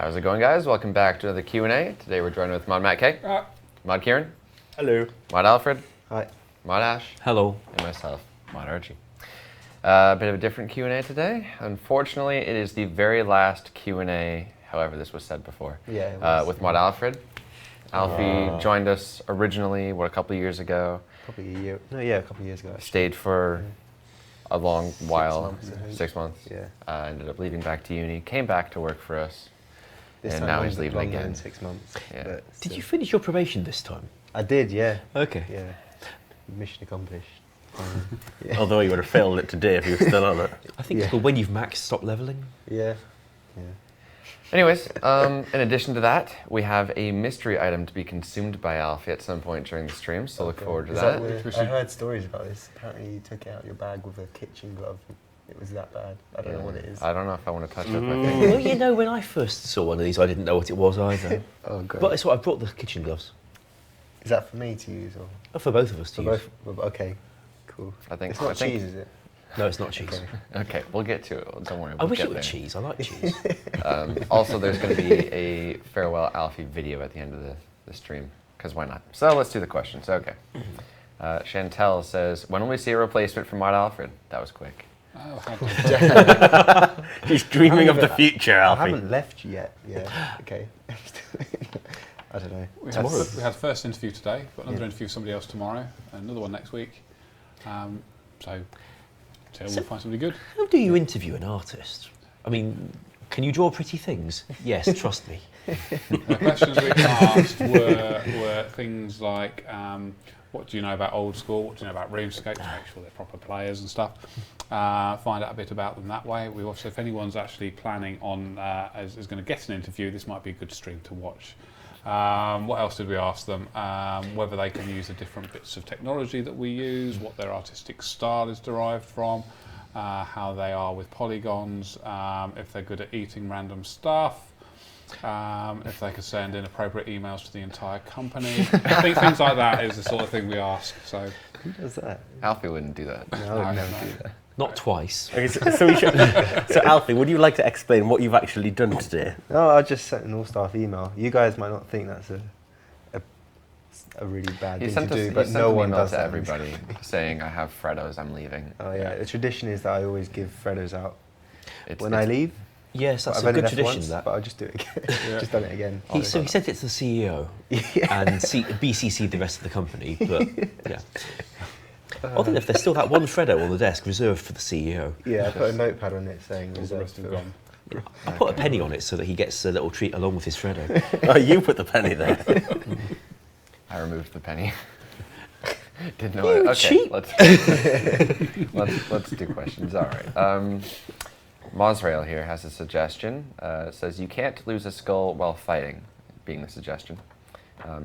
How's it going, guys? Welcome back to another Q&A. Today we're joined with Mod Matt K, Mod Kieran, hello, Mod Alfred, hi, Mod Ash, hello, and myself, Mod Archie. A bit of a different Q&A today. Unfortunately, it is the very last Q&A, however this was said before, with Mod Alfred. Alfie joined us originally, a couple of years ago. Probably a year. No, yeah, a couple of years ago. Actually. Stayed for a long while, 6 months. Yeah. Ended up leaving back to uni, came back to work for us. This and time now he's leaving longer again. than 6 months. Yeah. Did you finish your probation this time? I did, yeah. Okay. Yeah. Mission accomplished. Although you would have failed it today if you were still on it. I think it's called when you've maxed, stop leveling. Yeah. Anyways, in addition to that, we have a mystery item to be consumed by Alfie at some point during the stream, so look forward to that. I heard stories about this. Apparently you took it out of your bag with a kitchen glove. It was that bad. I don't know what it is. I don't know if I want to touch it with my finger. Well, you know, when I first saw one of these, I didn't know what it was either. Oh, great. But it's what I brought the kitchen gloves. Is that for me to use or? Oh, for both of us to For use. both? Okay, cool. I It's not think- cheese, is it? No, it's not cheese. Okay. Okay, we'll get to it. Don't worry. I We'll wish get it were there. cheese. I like cheese. Also, there's going to be a farewell Alfie video at the end of the stream, because why not? So let's do the questions. Okay. Chantel says, when will we see a replacement for Mod Alfred? That was quick. Oh, how did He's dreaming of the future, I Alfie. haven't left yet. Yeah. Okay. I don't know. we had the first interview today, got another interview with somebody else tomorrow, and another one next week. So we'll find somebody good. How do you interview an artist? I mean, can you draw pretty things? Yes, trust me. The questions we asked were things like, what do you know about Old School? What do you know about Runescape? To make sure they're proper players and stuff. Find out a bit about them that way. We also, if anyone's actually planning on, is going to get an interview, this might be a good stream to watch. What else did we ask them? Whether they can use the different bits of technology that we use, what their artistic style is derived from, how they are with polygons, if they're good at eating random stuff, if they could send in appropriate emails to the entire company. I think things like that is the sort of thing we ask. So Who does that? Alfie wouldn't do that. No, I would never do that. Not twice. Okay, so Alfie, would you like to explain what you've actually done today? No, I just sent an all-staff email. You guys might not think that's a really bad He thing sent to us, do, he but sent no an one email does to that. everybody saying, I have Freddos, I'm leaving. Oh yeah, the tradition is that I always give Freddos out It's, when I leave. Yes, that's I've a only good left tradition, once, that. but I'll just do it again. Just done it again. So he sent it to the CEO and BCC'd the rest of the company, but yeah. Oddly enough, there's still that one Freddo on the desk reserved for the CEO. Yeah, I put a notepad on it saying all the reserved rest have for- gone. I put a penny on it so that he gets a little treat along with his Freddo. Oh, you put the penny there. I removed the penny. Didn't know You it. Okay, cheat. let's do questions. All right. Mosrail here has a suggestion. It says you can't lose a skull while fighting, being the suggestion.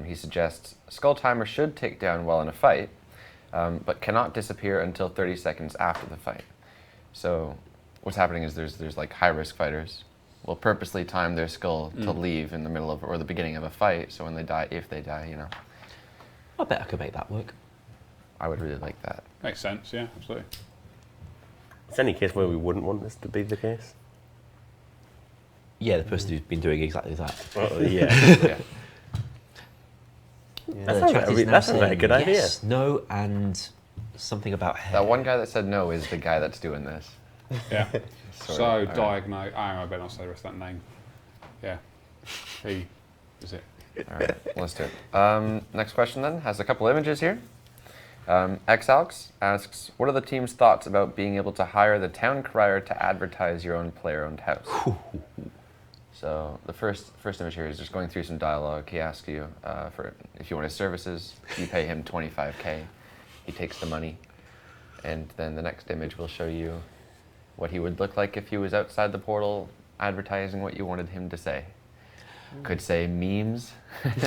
He suggests skull timer should take down while in a fight, but cannot disappear until 30 seconds after the fight. So what's happening is there's like high-risk fighters will purposely time their skull to leave in the middle of or the beginning of a fight, so when they die, if they die, you know. I bet I could make that work. I would really like that. Makes sense, yeah, absolutely. Is there any case where we wouldn't want this to be the case? Yeah, the person who's been doing exactly that. Yeah. Yeah. That sounds like that's a good idea. Yes, no, and something about hair. That one guy that said no is the guy that's doing this. Yeah. Sort So of. All right. diagnose. I better not say the rest of that name. Yeah. He is it. All right, let's do it. Next question then has a couple images here. Xalx asks, what are the team's thoughts about being able to hire the town crier to advertise your own player-owned house? So the first image here is just going through some dialogue. He asks you for if you want his services. You pay him 25K. He takes the money. And then the next image will show you what he would look like if he was outside the portal advertising what you wanted him to say. Could say memes.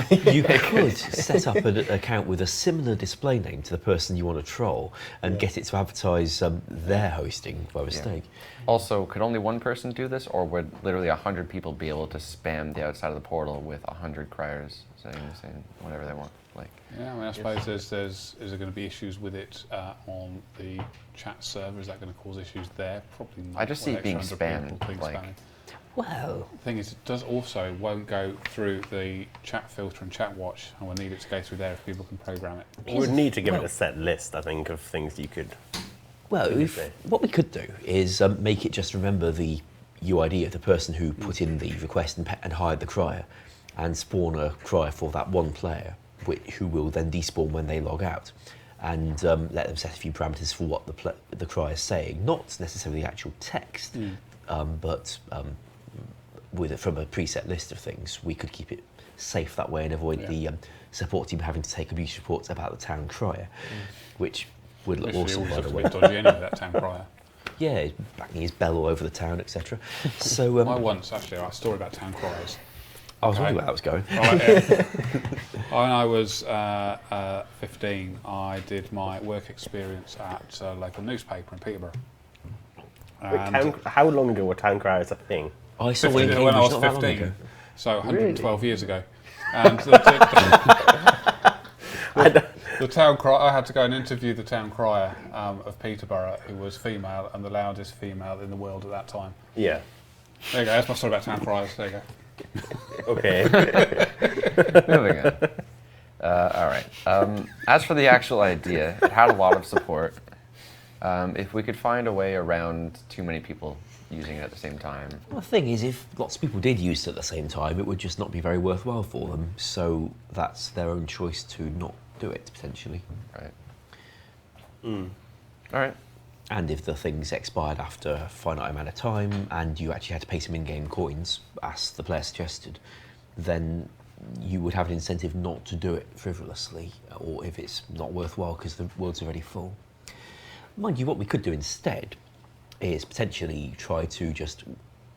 You could set up an account with a similar display name to the person you want to troll and get it to advertise their hosting by mistake. Also, could only one person do this, or would literally 100 people be able to spam the outside of the portal with 100 criers saying whatever they want? Like, Yeah, I mean, I suppose is there going to be issues with it on the chat server? Is that going to cause issues there? Probably not. I just see it being Extra 100 spammed, people being like- spammed. Well, The thing is, it won't go through the chat filter and chat watch, and we'll need it to go through there if people can program it. We would need to give it a set list, I think, of things you could. Well, Okay. what we could do is make it just remember the UID of the person who put in the request and hired the crier, and spawn a crier for that one player, who will then despawn when they log out, and let them set a few parameters for what the crier is saying, not necessarily the actual text, but from a preset list of things. We could keep it safe that way and avoid the support team having to take abuse reports about the town crier, which would look Literally awesome, always by looks the a way. bit dodgy anyway, that town crier. Yeah, he's banging his bell all over the town, etc. So I once, actually, a story about town criers. I was wondering Okay. where that was going. Right, when I was 15, I did my work experience at a local newspaper in Peterborough. And How long ago were town criers a thing? I saw 15 one in when I was Cambridge not that long 15, ago. so 112 years ago. And the town crier, I had to go and interview the town crier of Peterborough, who was female and the loudest female in the world at that time. Yeah. There you go, that's my story about town criers. There you go. Okay. Moving on. All right. As for the actual idea, it had a lot of support. If we could find a way around too many people using it at the same time. Well, the thing is, if lots of people did use it at the same time, it would just not be very worthwhile for them. So that's their own choice to not do it, potentially. Right. All right. And if the things expired after a finite amount of time and you actually had to pay some in-game coins, as the player suggested, then you would have an incentive not to do it frivolously, or if it's not worthwhile because the world's already full. Mind you, what we could do instead is potentially try to just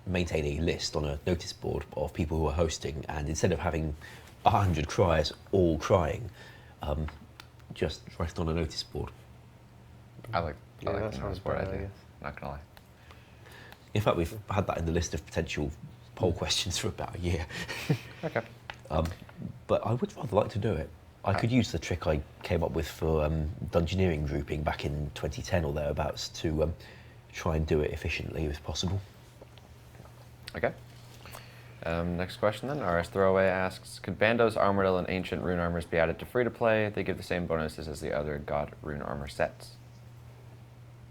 maintain a list on a notice board of people who are hosting, and instead of having 100 criers all crying, just write it on a notice board. I like Yeah, that the sounds notice board bad, I idea. guess. Not gonna lie. In fact, we've had that in the list of potential poll questions for about a year. Okay. But I would rather like to do it. I could use the trick I came up with for dungeoneering grouping back in 2010 or thereabouts to try and do it efficiently if possible. Okay. Next question then. RS Throwaway asks, could Bandos, Armour, and Ancient Rune Armors be added to free-to-play? They give the same bonuses as the other God Rune Armor sets.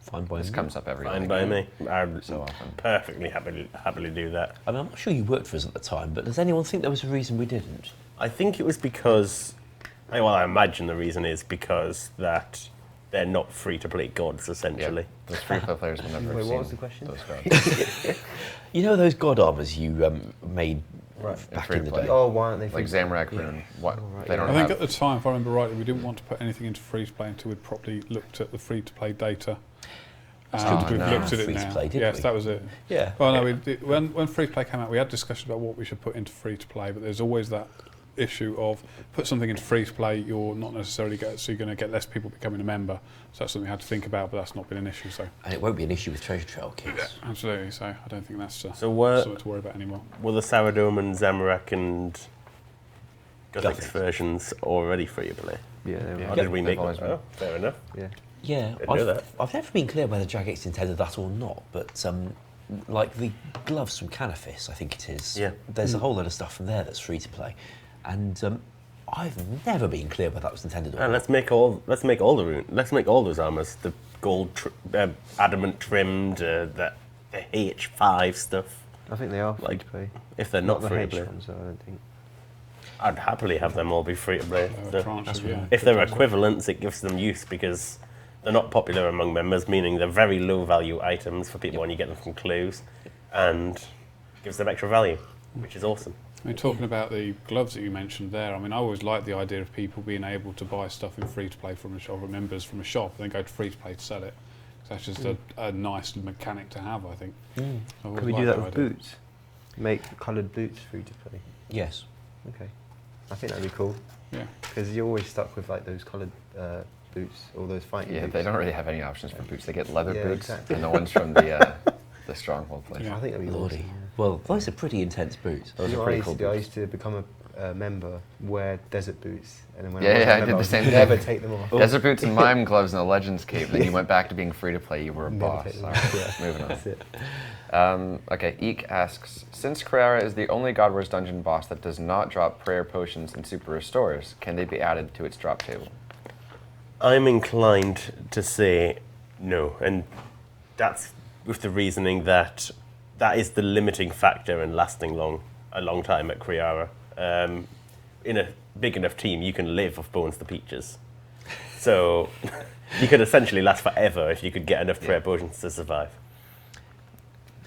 Fine by This me. comes up every Fine week. by me. I'd So often. perfectly happily do that. I mean, I'm not sure you worked for us at the time, but does anyone think there was a reason we didn't? I think it was because, well, I imagine the reason is because that they're not free-to-play gods, essentially. Yeah. Those free-to-play players will never Wait, have what was seen the question? those gods. You know those god armors you made Right. back in the free-to-play. day? Oh, why aren't they Like free? Zamorak Yeah. Rune. What? Oh, right, They yeah. don't I think have... at the time, if I remember rightly, we didn't want to put anything into free to play until we'd properly looked at the free to play data. And we've no. looked at it Free to now. play, didn't Yes, we? that was it. Yeah. Well, no, when free to play came out, we had discussion about what we should put into free to play, but there's always that issue of put something into free to play, you're not necessarily so you're going to get less people becoming a member. So that's something we had to think about, but that's not been an issue. So And it won't be an issue with treasure trail kits. absolutely. So I don't think that's So were something to worry about anymore. the Saradome and Zamorak and Gothic Gothic. versions already free-to-play? Yeah, they Yeah. Or were. did we they've make always them? been. Oh, fair enough. Yeah. Yeah, Didn't know that. I've never been clear whether Jagex intended that or not, but like the gloves from Canifis, I think it is. Yeah. There's a whole lot of stuff from there that's free to play, and I've never been clear whether that was intended or And not. let's make all those armors, the gold adamant trimmed, the H5 stuff. I think they are free Like, to play. If they're not the free to H play, ones, though, I don't think. I'd happily have them all be free to play. A tranche of, yeah. If they're equivalents, it gives them use because they're not popular among members, meaning they're very low value items for people when you get them from clues, and gives them extra value, which is awesome. I mean, talking about the gloves that you mentioned there, I mean, I always like the idea of people being able to buy stuff in free to play from a shop, or members from a shop, and then go to free to play to sell it. So that's just a nice mechanic to have, I think. I've always Could we do liked that that with idea. boots? Make coloured boots free to play. Yes. Okay. I think that'd be cool. Yeah. Because you're always stuck with like those coloured boots, all those fighting Yeah, boots. they don't really have any options for boots. They get leather Yeah, boots exactly. and the ones from the stronghold place. Yeah. I think that'd be Lordy. awesome. Yeah. Well, those are pretty intense boots. Those You are know what pretty I used cool to do? I boots. used to become member wear desert boots, and then when Yeah, I wasn't yeah, a I did member, the same I'd never thing. take them off. Desert boots and mime gloves and a Legends cape. Then you went back to being free to play. You were a Never boss. take them All off, right, yeah. moving on. That's it. Okay, Eek asks, since Carrara is the only God Wars dungeon boss that does not drop prayer potions and super restores, can they be added to its drop table? I'm inclined to say no, and that's with the reasoning that that is the limiting factor in lasting a long time at Kriara. In a big enough team, you can live off bones to peaches. So you could essentially last forever if you could get enough prayer potions to survive.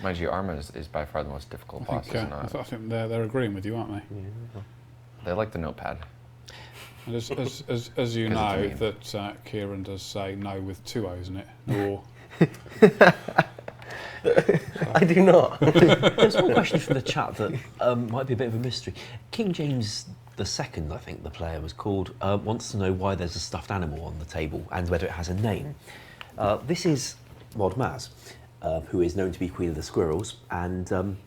Mind you, Armour is by far the most difficult boss, is it I not? think they're agreeing with you, aren't they? They like the notepad. And as you 'Cause know, it's a that Kieran does say no with 2 O's in it. Or I do not. There's one question from the chat that might be a bit of a mystery. King James II, I think the player was called, wants to know why there's a stuffed animal on the table and whether it has a name. This is Mod Maz, who is known to be Queen of the Squirrels, and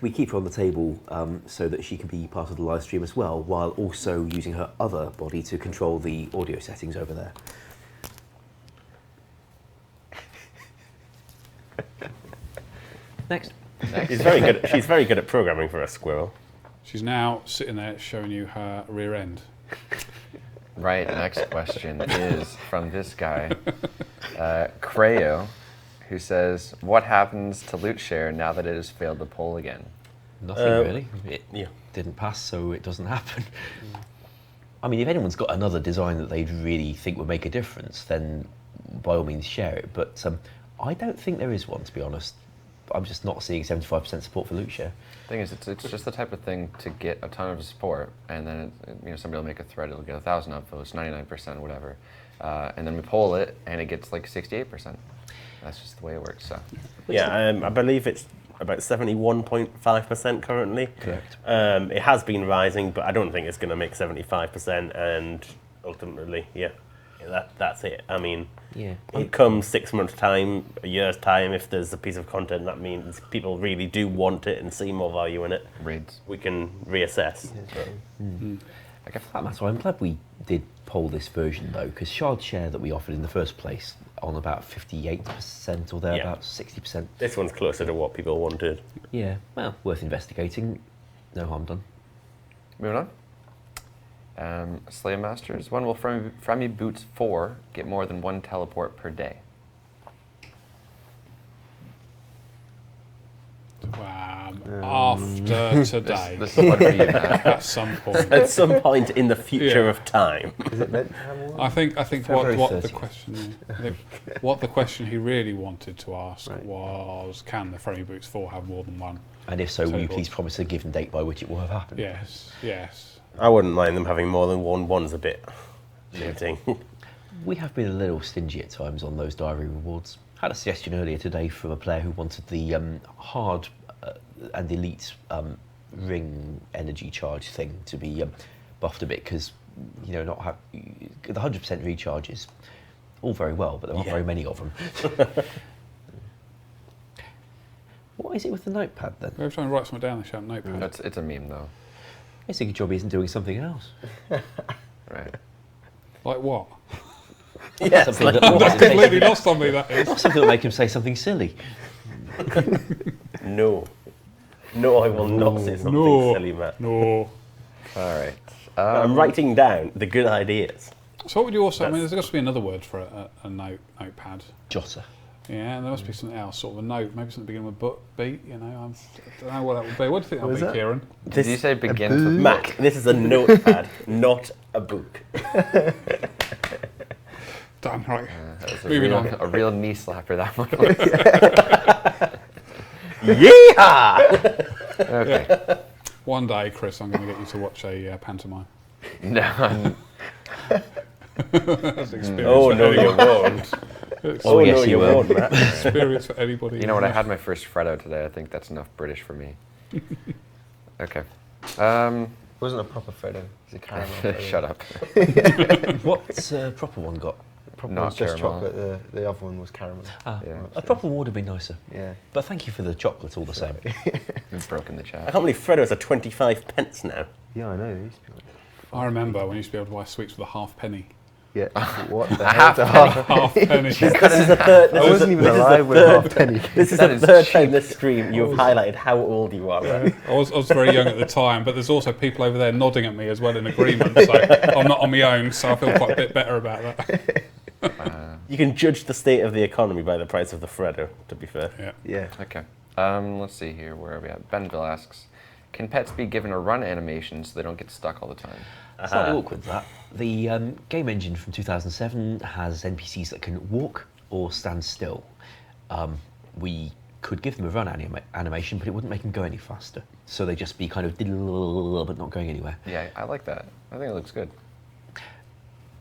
we keep her on the table so that she can be part of the live stream as well, while also using her other body to control the audio settings over there. Next. She's very good at programming for a squirrel. she's now sitting there showing you her rear end. Right, next question is from this guy, Creo, who says, what happens to loot share now that it has failed the poll again? Nothing really. It Yeah. didn't pass, so it doesn't happen. I mean, if anyone's got another design that they'd really think would make a difference, then by all means share it. But I don't think there is one, to be honest. I'm just not seeing 75% support for loot share. Thing is, it's just the type of thing to get a ton of support, and then somebody will make a thread, it'll get 1,000 upvotes, 99%, whatever, and then we poll it, and it gets like 68%. That's just the way it works. So Yeah, I believe it's about 71.5% currently. Correct. It has been rising, but I don't think it's going to make 75%, and ultimately, that's it. I mean, Yeah. it comes 6 months' time, a year's time, if there's a piece of content that means people really do want it and see more value in it, raids. we can reassess. Okay. For that matter, I'm glad we did poll this version though, because shard share that we offered in the first place on about 58% or thereabouts, 60%. This one's closer to what people wanted. Yeah, well, worth investigating. No harm done. Moving on. Slave Masters. When will Fremi Boots 4 get more than 1 teleport per day? After today, This is one for you, Matt. at some point. At some point in the future Yeah. of time. Is it meant to have one? I think February what the 30th. question what the question he really wanted to ask Right. was, can the Frame Boots 4 have more than one? And if so, will you Teleport. please promise a given date by which it will have happened? Yes. I wouldn't mind them having more than one. One's a bit limiting. We have been a little stingy at times on those diary rewards. Had a suggestion earlier today from a player who wanted the hard and elite ring energy charge thing to be buffed a bit because, not have the 100% recharge is all very well, but there aren't very many of them. What is it with the notepad then? Every time I write something down, they show a notepad. It's a meme though. It's a good job he isn't doing something else. Right. Like what? Yes, Something like, that will That's make him completely say- lost on me, that is. Not something that will make him say something silly. no. No, I will not say something No. silly, Matt. No. All right. I'm writing down the good ideas. So what would you also, there's got to be another word for a notepad. Jotter. Yeah, and there must be something else, sort of a note, maybe something beginning with beat, I don't know what that would be. What do you think that would be, Kieran? Did you say begins with Matt, book? this is a notepad, not a book. Damn right. That was Moving on. a real knee slapper, that one. Yeehaw! Okay. One day, Chris, I'm going to get you to watch a pantomime. No, That's experience Oh, for no, anybody. you won't. It's Oh, yes, no, you you will. won't, Matt. experience for anybody. you know what? I had my first Freddo today. I think that's enough British for me. Okay. Um, It wasn't a proper Freddo. It was a caramel Freddo. shut up. What's a proper one got? Proper Not one was just caramel. chocolate. The other one was caramel. Ah, Yeah. a proper one would have been nicer. Yeah. But thank you for the chocolate all the same. We've broken the I chat. can't believe Freddo's are 25 pence now. Yeah, I know. They used to be like, I remember when you used to be able to buy sweets with a half penny. yeah. What the Half hell? Half penny. This is the third. I wasn't even alive when half penny. This is That the is third cheap. time this stream you've highlighted how old you are. Right? I was very young at the time, but there's also people over there nodding at me as well in agreement. So I'm not on my own, so I feel quite a bit better about that. You can judge the state of the economy by the price of the Freddo, to be fair. Yeah. Yeah. Okay. Let's see here. Where are we at? Benville asks, can pets be given a run animation so they don't get stuck all the time? Slightly awkward that. The game engine from 2007 has NPCs that can walk or stand still. We could give them a run animation, but it wouldn't make them go any faster. So they'd just be kind of but not going anywhere. Yeah, I like that. I think it looks good.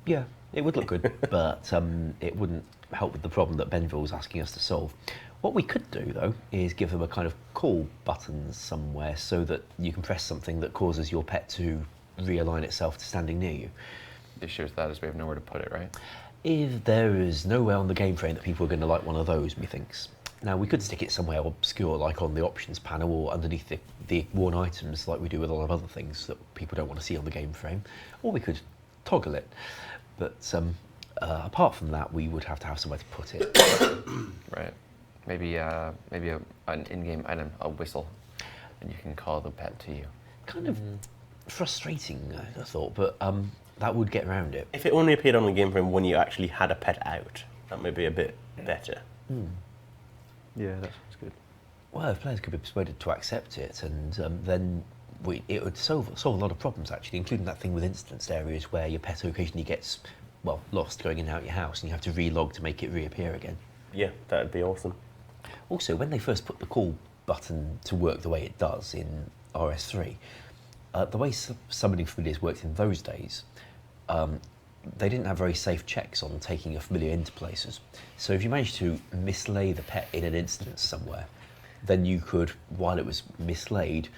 Yeah, it would look good, but it wouldn't help with the problem that Benville was asking us to solve. What we could do, though, is give them a kind of call button somewhere so that you can press something that causes your pet to realign itself to standing near you. The issue with that is we have nowhere to put it, right? If there is nowhere on the game frame that people are going to like one of those, methinks. Now, we could stick it somewhere obscure, like on the options panel or underneath the worn items, like we do with a lot of other things that people don't want to see on the game frame, or we could toggle it. But apart from that, we would have to have somewhere to put it. Right. Maybe an in-game item, a whistle, and you can call the pet to you. Kind of frustrating, I thought, but that would get around it. If it only appeared on the game frame when you actually had a pet out, that may be a bit better. Yeah, that sounds good. Well, if players could be persuaded to accept it, and then it would solve a lot of problems, actually, including that thing with instanced areas where your pet occasionally gets, well, lost going in and out your house, and you have to relog to make it reappear again. Yeah, that would be awesome. Also, when they first put the call button to work the way it does in RS3, the way summoning familiars worked in those days, they didn't have very safe checks on taking a familiar into places. So if you managed to mislay the pet in an instance somewhere, then you could, while it was mislaid,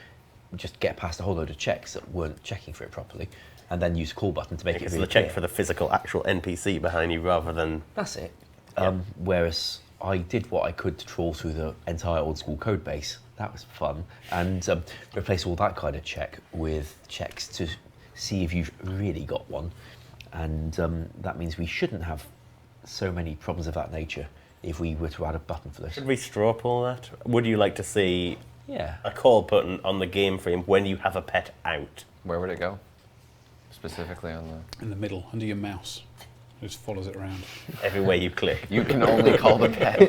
just get past a whole load of checks that weren't checking for it properly, and then use a call button to make it Because reappear. the check for the physical, actual NPC behind you rather than... That's it. Yeah. Whereas I did what I could to trawl through the entire old school code base. That was fun. And replace all that kind of check with checks to see if you've really got one. And that means we shouldn't have so many problems of that nature if we were to add a button for this. Should we straw poll that? Would you like to see Yeah. a call button on the game frame when you have a pet out? Where would it go? Specifically on the... In the middle, under your mouse. It just follows it around. Everywhere you click. You can only call the pet.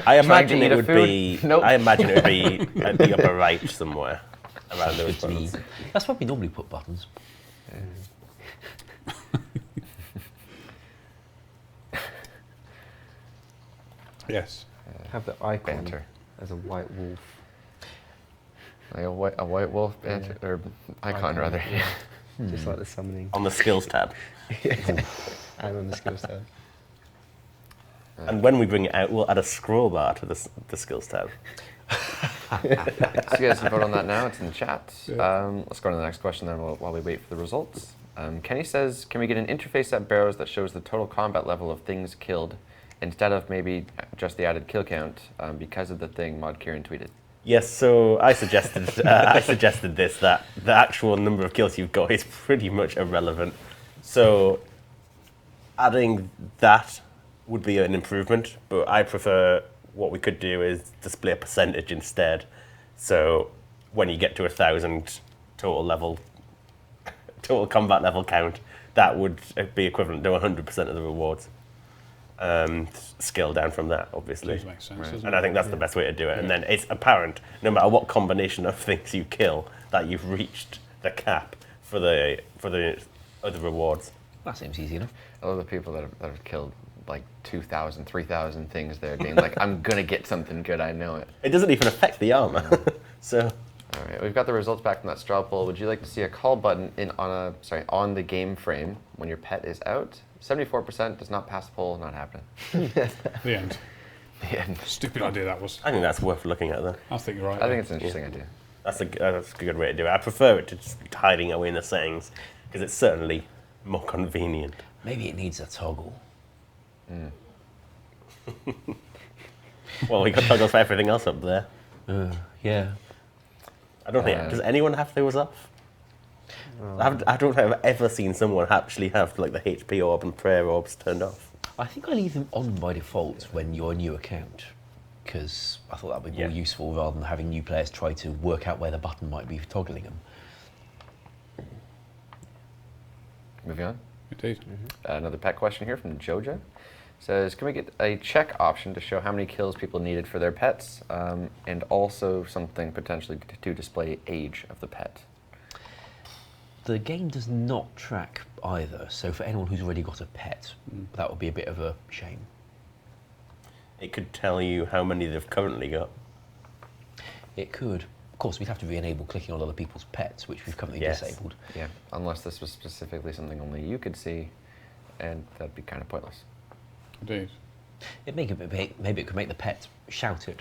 I Trying imagine to eat it a would food? be. Nope. I imagine it would be at the upper right somewhere around those Good to me. buttons. That's where we normally put buttons. Yes. Have the icon Banter. as a white wolf. Like a white wolf banter, or icon rather. Yeah. Just like the summoning. On the skills tab. And on the skills tab. And when we bring it out, we'll add a scroll bar to the skills tab. So you guys can vote on that now. It's in the chat. Let's go on to the next question then while we wait for the results. Kenny says, can we get an interface at Barrows that shows the total combat level of things killed instead of maybe just the added kill count because of the thing Mod Kieran tweeted? Yes, so I suggested this, that the actual number of kills you've got is pretty much irrelevant. So adding that would be an improvement, but I prefer what we could do is display a percentage instead. So when you get to 1,000 total combat level count, that would be equivalent to 100% of the rewards. Scale down from that, obviously. Does make sense, Right. doesn't And it? I think that's the best way to do it. And then it's apparent, no matter what combination of things you kill, that you've reached the cap for the other rewards. That seems easy enough. I love the people that have killed like 2,000, 3,000 things there, being like, I'm gonna get something good, I know it. It doesn't even affect the armor. So All right, we've got the results back from that straw poll. Would you like to see a call button on the game frame when your pet is out? 74% does not pass the poll, not happening. The end. The end. Stupid idea that was. I think that's worth looking at though. I think you're right. I think it's an interesting idea. That's a good way to do it. I prefer it to just hiding away in the settings because it's certainly more convenient. Maybe it needs a toggle. Well, we got toggles for everything else up there. Yeah. I don't think. Does anyone have those off? I don't think I've ever seen someone actually have like the HP orb and prayer orbs turned off. I think I leave them on by default when you're a new account, because I thought that would be more useful rather than having new players try to work out where the button might be for toggling them. Moving on. Indeed. Another pet question here from Joja. Says, can we get a check option to show how many kills people needed for their pets, and also something potentially to display age of the pet? The game does not track either, so for anyone who's already got a pet, that would be a bit of a shame. It could tell you how many they've currently got. It could. Of course, we'd have to re-enable clicking on other people's pets, which we've currently disabled. Yeah, unless this was specifically something only you could see, and that'd be kind of pointless. Indeed. Maybe it could make the pet shout it.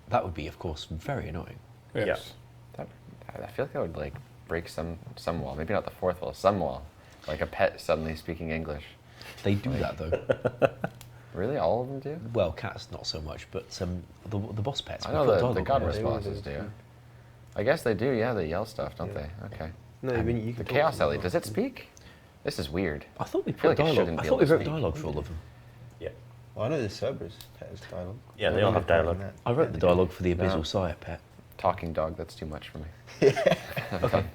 That would be, of course, very annoying. Yes. I feel like that would like break some wall. Maybe not the fourth wall, some wall. Like a pet suddenly speaking English. They do that, though. Really, all of them do? Well, cats not so much, but the boss pets. I we put know the dialogue god on it. responses do. I guess they do. Yeah, they yell stuff, don't they? Okay. No, I mean, you The can Chaos Ellie, does it speak? This is weird. I thought we feel put like it dialogue. shouldn't I be thought able we to wrote speak. dialogue for all of them. Yeah. Well, I know the Cerberus pet has dialogue. Yeah, they all have dialogue. I wrote the dialogue for the Abyssal No. Sire pet. Talking dog, that's too much for me. Okay.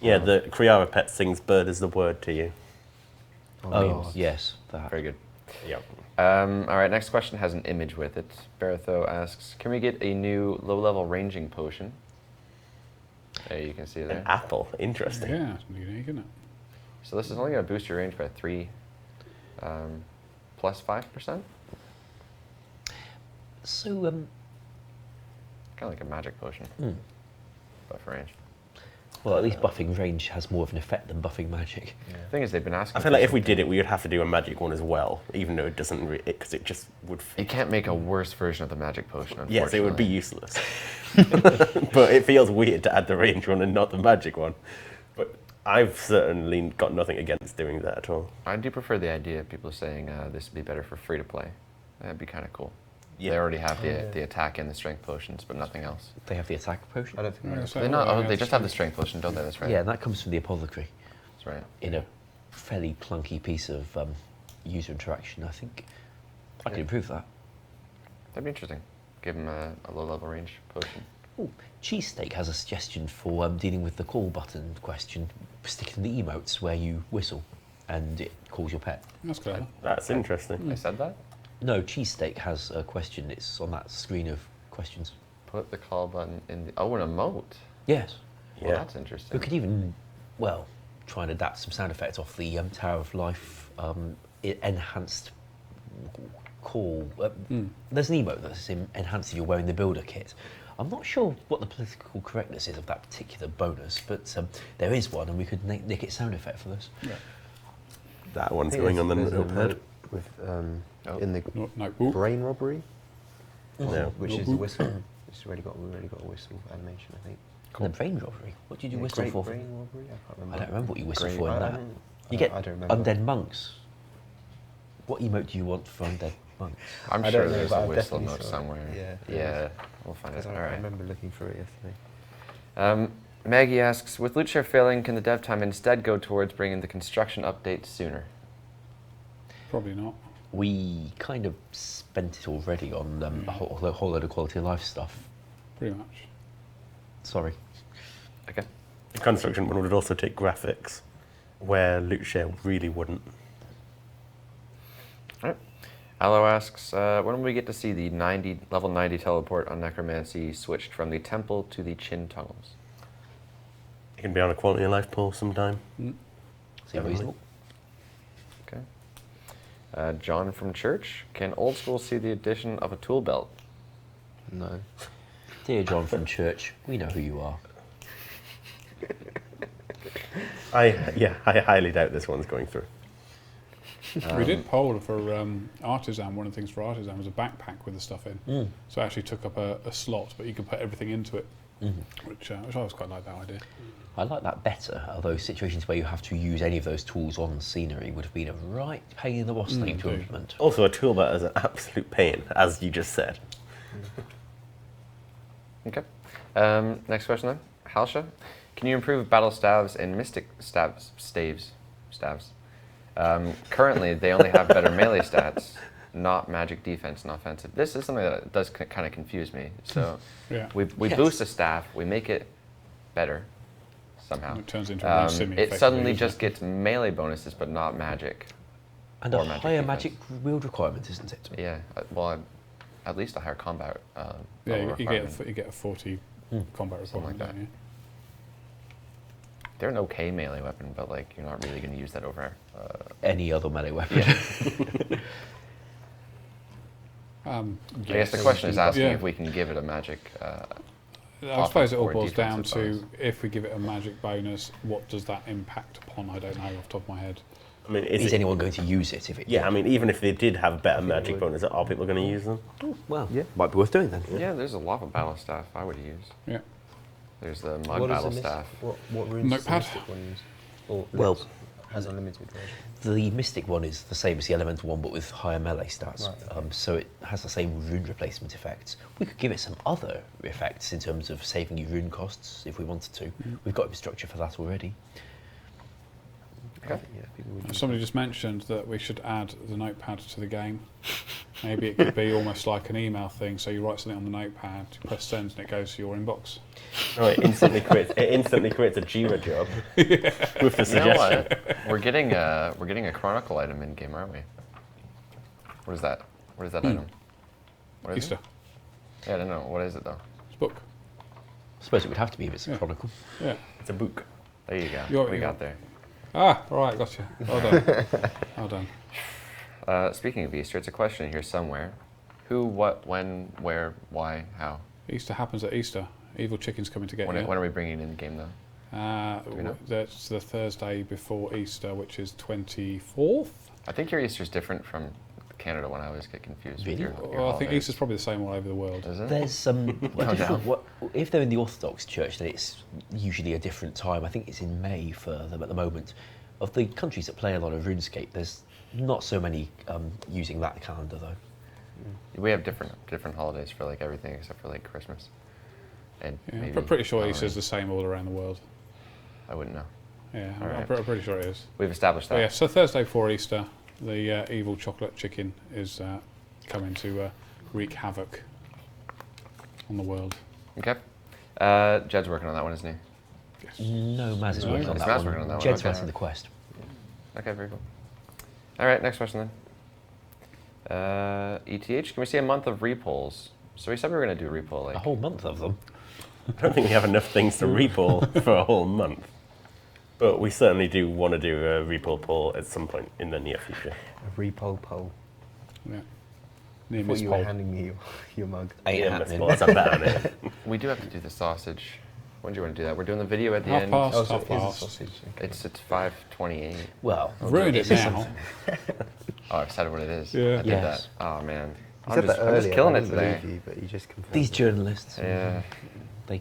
Yeah, the Kriara pet sings "Bird is the word" to you. Oh, yes, that. Very good. Yep. All right, next question has an image with it. Baratho asks, can we get a new low-level ranging potion? There, you can see An there. apple. Interesting. Yeah, it's unique, isn't it? So this is only going to boost your range by 3 plus 5%? So, Kind of like a magic potion, but for range. well, at least buffing range has more of an effect than buffing magic. The thing is, they've been asking I feel like if we did it, we would have to do a magic one as well, even though it doesn't, because it just would. You can't make a worse version of the magic potion, unfortunately. Yes, it would be useless. But it feels weird to add the range one and not the magic one. But I've certainly got nothing against doing that at all. I do prefer the idea of people saying this would be better for free-to-play. That'd be kind of cool. Yeah. They already have the attack and the strength potions, but nothing else. They have the attack potion. I don't think Yeah, that's so- They not. yeah, Oh, they that's just have the true. strength potion, don't they? That's right. Yeah, and that comes from the apothecary That's right. in a fairly clunky piece of user interaction. I think I could improve that. That'd be interesting. Give them a low-level range potion. Ooh, Cheesesteak has a suggestion for dealing with the call button question. Stick in the emotes where you whistle, and it calls your pet. That's clever. That's interesting. I said that? No, Cheesesteak has a question. It's on that screen of questions. Put the call button in the... Oh, an emote. Yes. Well, Yeah. that's We interesting. could even, well, try and adapt some sound effects off the Tower of Life enhanced call. There's an emote that's enhanced if you're wearing the builder kit. I'm not sure what the political correctness is of that particular bonus, but there is one, and we could nick its sound effect for this. Yeah. That one's going on the There's a notepad. note with Oh. in the No. Ooh. brain robbery, No. which is the whistle. We've already got a whistle animation, I think. And the brain robbery. What did you Yeah, whistle great for? brain robbery. I can't remember. I don't remember what you whistle Great. for in I that. don't- You get I don't remember. undead monks. What emote do you want for undead monks? I'm I sure don't know, there's but a I've whistle definitely note saw it. somewhere. Yeah. Yeah, we'll find it. 'Cause All I right. remember looking for it yesterday. Maggie asks, with loot share failing, can the dev time instead go towards bringing the construction updates sooner? Probably not. We kind of spent it already on a whole load of quality of life stuff. Pretty much. Sorry. Okay. The construction one would also take graphics, where loot share really wouldn't. All right. Aloe asks, when will we get to see the level 90 teleport on Necromancy switched from the temple to the Chin tunnels? It can be on a quality of life poll sometime. Seem reasonable. Okay. John from Church, can Old School see the addition of a tool belt? No. Dear John from Church, we know who you are. I highly doubt this one's going through. We did poll for Artisan. One of the things for Artisan was a backpack with the stuff in. So it actually took up a slot, but you could put everything into it, which I always quite like that idea. I like that better, although situations where you have to use any of those tools on scenery would have been a right pain in the wassailing to indeed. implement. Also, a toolbar is an absolute pain, as you just said. Okay. Next question then. Halsha, Can you improve battle staves and mystic staves? Currently, they only have better melee stats, not magic defense and offensive. This is something that does kind of confuse me. So Yeah. we Yes. boost a staff, we make it better somehow. It turns into a rune sim It effectively, suddenly doesn't just it? gets melee bonuses, but not magic. And Or a magic higher defense. magic wield requirement, isn't it? Yeah, well, at least a higher combat. Yeah, level you requirement. get a 40 combat Something requirement, like don't you? They're an okay melee weapon, but like you're not really going to use that over. Any other melee weapon. I guess the question is asking Yeah. if we can give it a magic. I suppose it all or boils down defensive to if we give it a magic bonus, what does that impact upon? I don't know off the top of my head. I mean, Is it, anyone going to use it if it? yeah, I mean, even if they did have better they magic would. bonus, are people going to use them? Well, Yeah. might be worth doing then. Yeah, there's a lot of battle staff I would use. Yeah. There's the mud What is battle the staff. What runes does the Notepad? mystic one use? Or Well- has unlimited version. The Mystic one is the same as the Elemental one, but with higher melee stats. Right, okay. So it has the same rune replacement effects. We could give it some other effects in terms of saving you rune costs if we wanted to. We've got infrastructure for that already. Okay. Yeah, people would use Somebody just mentioned that we should add the notepad to the game. Maybe it could be almost like an email thing. So you write something on the notepad, you press send, and it goes to your inbox. No, it instantly creates a Jira job with the You know suggestion. what? We're getting a chronicle item in game, aren't we? What is that? What is that item? What is Easter. it? Yeah, I don't know. What is it though? It's a book. I suppose it would have to be if it's a Yeah. chronicle. Yeah. It's a book. There you go. You're- we you're- got there. Ah, all right, gotcha. Well done. Well done. Speaking of Easter, it's a question here somewhere. Who, what, when, where, why, how? Easter happens at Easter. Evil chicken's coming to get When, you. when are we bringing it in the game though? we know? That's the Thursday before Easter, which is 24th. I think your Easter's different from Canada one. I always get confused with Really? your Well, I think holidays. Easter's probably the same all over the world. Is it? There's if they're in the Orthodox Church, then it's usually a different time. I think it's in May for them at the moment. Of the countries that play a lot of RuneScape, there's not so many using that calendar though. We have different holidays for like everything except for like Christmas. And Yeah, maybe I'm pretty sure Halloween. Easter's the same all around the world. I wouldn't know. Yeah, All I'm right. pretty sure it is. We've established But that. yeah, so Thursday before Easter, the evil chocolate chicken is coming to wreak havoc on the world. Okay. Jed's working on that one, isn't he? Yes. No, Maz is No? working on Is that Maz one. working on that one? Jed's Okay. writing the quest. Okay, very cool. All right, next question then. ETH, can we see a month of repolls? So we said we were going to do a repoll. Like, A whole month of them. I don't think we have enough things to repoll for a whole month. But we certainly do want to do a repoll poll at some point in the near future. a repol poll. Yeah. Near Thought miss you were poll. handing me your mug. Ain't Yeah, happening. that's a bet on it. we do have to do the sausage. When do you want to do that? We're doing the video at the Half end. past. Oh, so Half it is a past. sausage. Okay. It's 5:28. Well, Ruined it it's now. Oh, I've said what it is. Yeah. I did Yes. that. Oh man. You said that I'm earlier. just killing I it didn't today. believe you, but you just confirmed these it. journalists, Yeah. they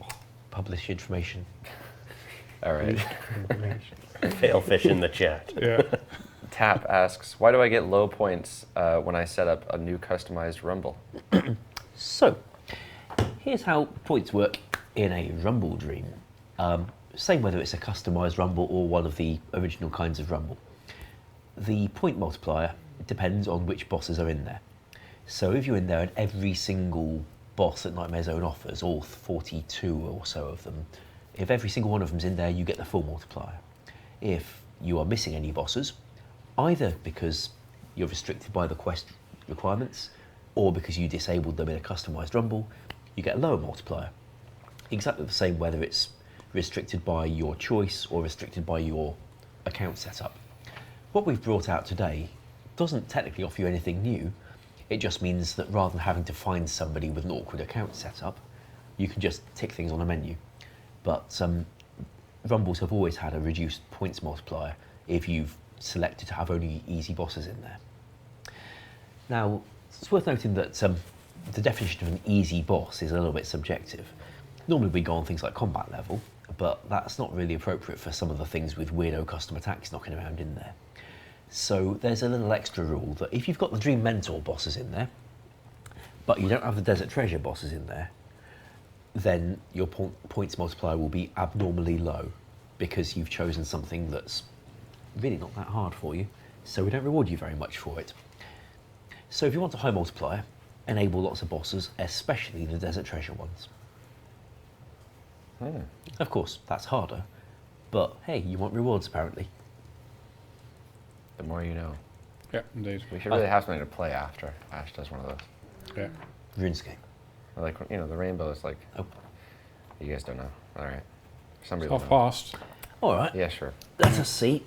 publish information. All right. Information. Fatal fish in the chat. Yeah. Tap asks, why do I get low points when I set up a new customized Rumble? So, here's how points work in a Rumble Dream. Same whether it's a customised Rumble or one of the original kinds of Rumble. The point multiplier depends on which bosses are in there. So if you're in there and every single boss that Nightmare Zone offers, all 42 or so of them, if every single one of them's in there, you get the full multiplier. If you are missing any bosses, either because you're restricted by the quest requirements or because you disabled them in a customised Rumble, you get a lower multiplier. Exactly the same whether it's restricted by your choice or restricted by your account setup. What we've brought out today doesn't technically offer you anything new. It just means that rather than having to find somebody with an awkward account setup, you can just tick things on a menu. But Rumbles have always had a reduced points multiplier if you've selected to have only easy bosses in there. Now, it's worth noting that the definition of an easy boss is a little bit subjective. Normally we go on things like combat level, but that's not really appropriate for some of the things with weirdo custom attacks knocking around in there. So there's a little extra rule that if you've got the Dream Mentor bosses in there, but you don't have the Desert Treasure bosses in there, then your points multiplier will be abnormally low because you've chosen something that's really not that hard for you, so we don't reward you very much for it. So if you want a high multiplier, enable lots of bosses, especially the desert treasure ones. Of course, that's harder, but hey, you want rewards apparently. The more you know. Yeah, indeed. We should really have something to play after Ash does one of those. Yeah. RuneScape. Or like, you know, the rainbow is like, Oh. you guys don't know. All right. Somebody How will know. fast? All right, Yeah, sure. let us see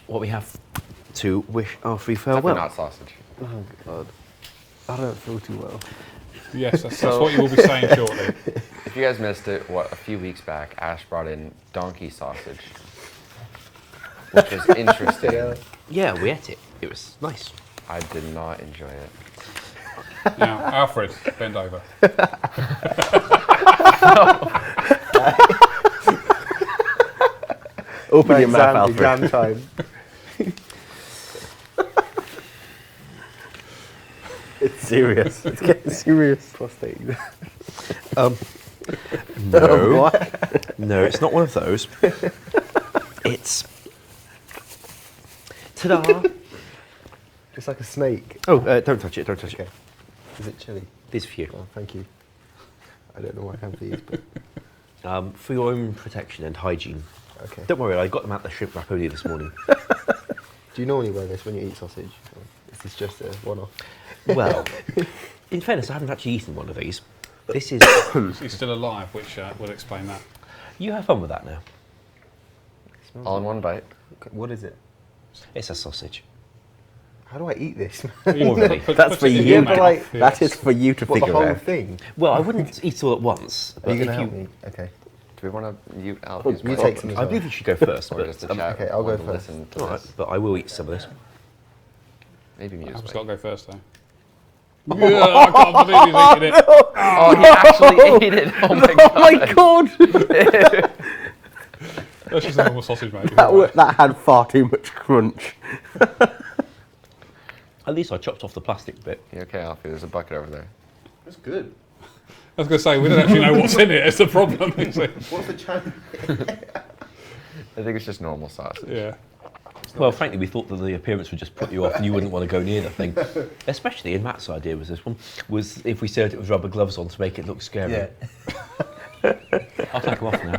what we have to wish Alfred Definitely farewell. not sausage. Oh God, I don't feel too well. Yes, that's what you will be saying shortly. If you guys missed it, a few weeks back, Ash brought in donkey sausage, which was interesting. Yeah, we ate it. It was nice. I did not enjoy it. Now, Alfred, bend over. Open your mouth, Alfred. Exam time. It's serious. It's getting serious. Prostate exam. No, What? no, it's not one of those. It's ta-da! It's like a snake. Oh, don't touch it. Don't touch Okay. it. Is it chili? These for you. Oh, thank you. I don't know why I have these, but For your own protection and hygiene. okay. Don't worry, I got them out the shrimp wrap only this morning. Do you normally wear this when you eat sausage? Or is this just a one-off? Well, in fairness, I haven't actually eaten one of these. This is. He's still alive, which will explain that. You have fun with that now. It smells All in one bite. Okay, what is it? It's a sausage. How do I eat this? Already. That's for it in you. your but mouth, like, That yes. is for you to What, the figure whole out. thing? Well, I wouldn't eat all at once. Are But you if going to help me? Okay. Do we want to mute Alfie's You mic? take some as I well. believe you should go first. Or But, just the chat? okay, I'll go want to first. Listen to all right, this? but I will eat some of this. Maybe mute his Alfred's mic. got to go first, though. Yeah, I can't believe he's eating it. Oh, he actually ate it. Oh my god. Oh my god! That's just a normal sausage, mate. That had far too much crunch. At least I chopped off the plastic bit. You okay, Alfie? There's a bucket over there. That's good. I was going to say, we don't actually know what's in it. It's the problem, is it? What's the chance? I think it's just normal sausage. Yeah. Well, frankly, we thought that the appearance would just put you off and you wouldn't want to go near the thing. Especially, and Matt's idea was this one, was if we served it with rubber gloves on to make it look scary. Yeah. I'll take them off now.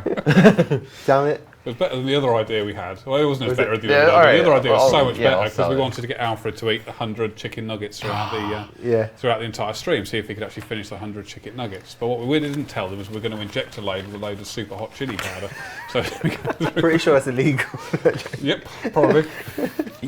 Damn it. It was better than the other idea we had. Well, it wasn't as Was better it? as the Yeah, other idea. alright, The other idea was I'll- so much yeah, I'll better because sell we it. wanted to get Alfred to eat 100 chicken nuggets throughout Yeah. the entire stream, see if he could actually finish the 100 chicken nuggets. But what we didn't tell them was we're going to inject a load with a load of super hot chili powder. So, Pretty sure it's illegal. yep, probably.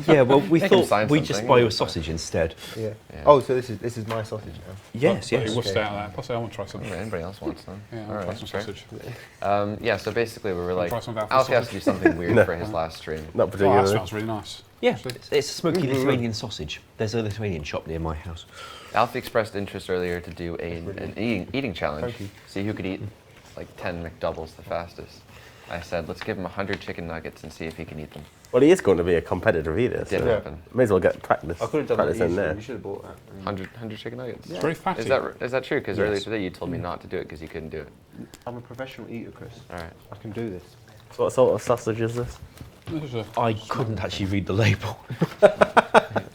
Yeah, well, we They can thought sign we'd just something, buy you a but- sausage instead. Yeah. Yeah. Oh, so this is my sausage now. Yes, But yes. He would Okay. stay out of that. Plus, I want to try something. Anybody else wants some? Yeah, I All want to try right, some fair. sausage. Yeah, so basically we were like, try some of Alfred's Alfie has to do something weird No. for his last stream. Not Oh, that particularly. smells really nice. Yeah, it's a smoky Lithuanian sausage. There's a Lithuanian shop near my house. Alfie expressed interest earlier to do an eating challenge. Thank you. See who could eat like 10 McDoubles the fastest. I said, let's give him 100 chicken nuggets and see if he can eat them. Well, he is going to be a competitive eater, Didn't so happen. may as well get practice. I could have done that practice in easily. there. You should have bought that. 100 chicken nuggets. It's very fatty. Is that true? Because earlier Yes. today you told me not to do it because you couldn't do it. I'm a professional eater, Chris. All right. I can do this. So what sort of sausage is this? This is a- I couldn't actually read the label.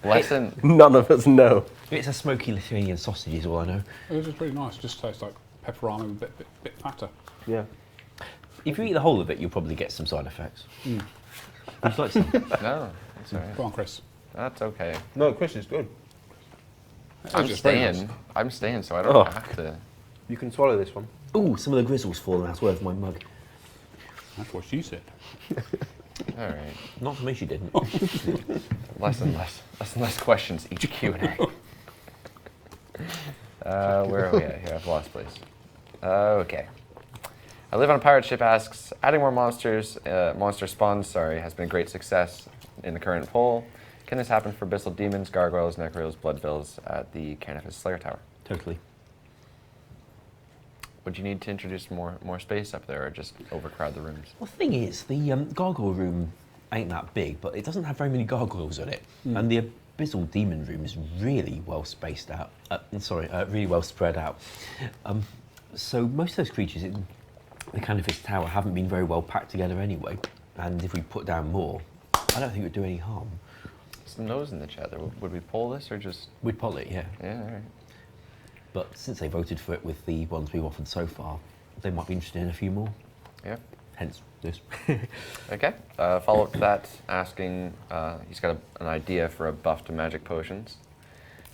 Lesson. None of us know. It's a smoky Lithuanian sausage is all I know. It was just really nice. It just tastes like pepperoni, a bit fatter. Yeah. If you eat the whole of it, you'll probably get some side effects. Would you like some? No, that's all right. Go on, Chris. That's okay. No, Chris is good. It I'm was just very nice. staying. I'm staying, so I don't Oh. have to. You can swallow this one. Ooh, some of the grizzle's fallen out of my mug. That's what she said. All right. Not for me, she didn't. Less and less questions each Q&A. Where are we at here? I've lost place. Okay. I live on a pirate ship asks, adding more monster spawns, has been a great success in the current poll. Can this happen for Abyssal Demons, Gargoyles, Necros, Bloodvilles at the Carnificent Slayer Tower? Totally. Would you need to introduce more space up there or just overcrowd the rooms? Well, the thing is, the gargoyle room ain't that big, but it doesn't have very many gargoyles in it. And the Abyssal Demon room is really well spaced out. Really well spread out. So most of those creatures in the Canifis Tower haven't been very well packed together anyway, and if we put down more, I don't think it would do any harm. Some no's in the chat there. Would we poll this or just? We'd poll it, yeah. Yeah, all right. But since they voted for it with the ones we've offered so far, they might be interested in a few more. Yeah. Hence this. Okay. Follow up to that, asking, he's got an idea for a buff to magic potions.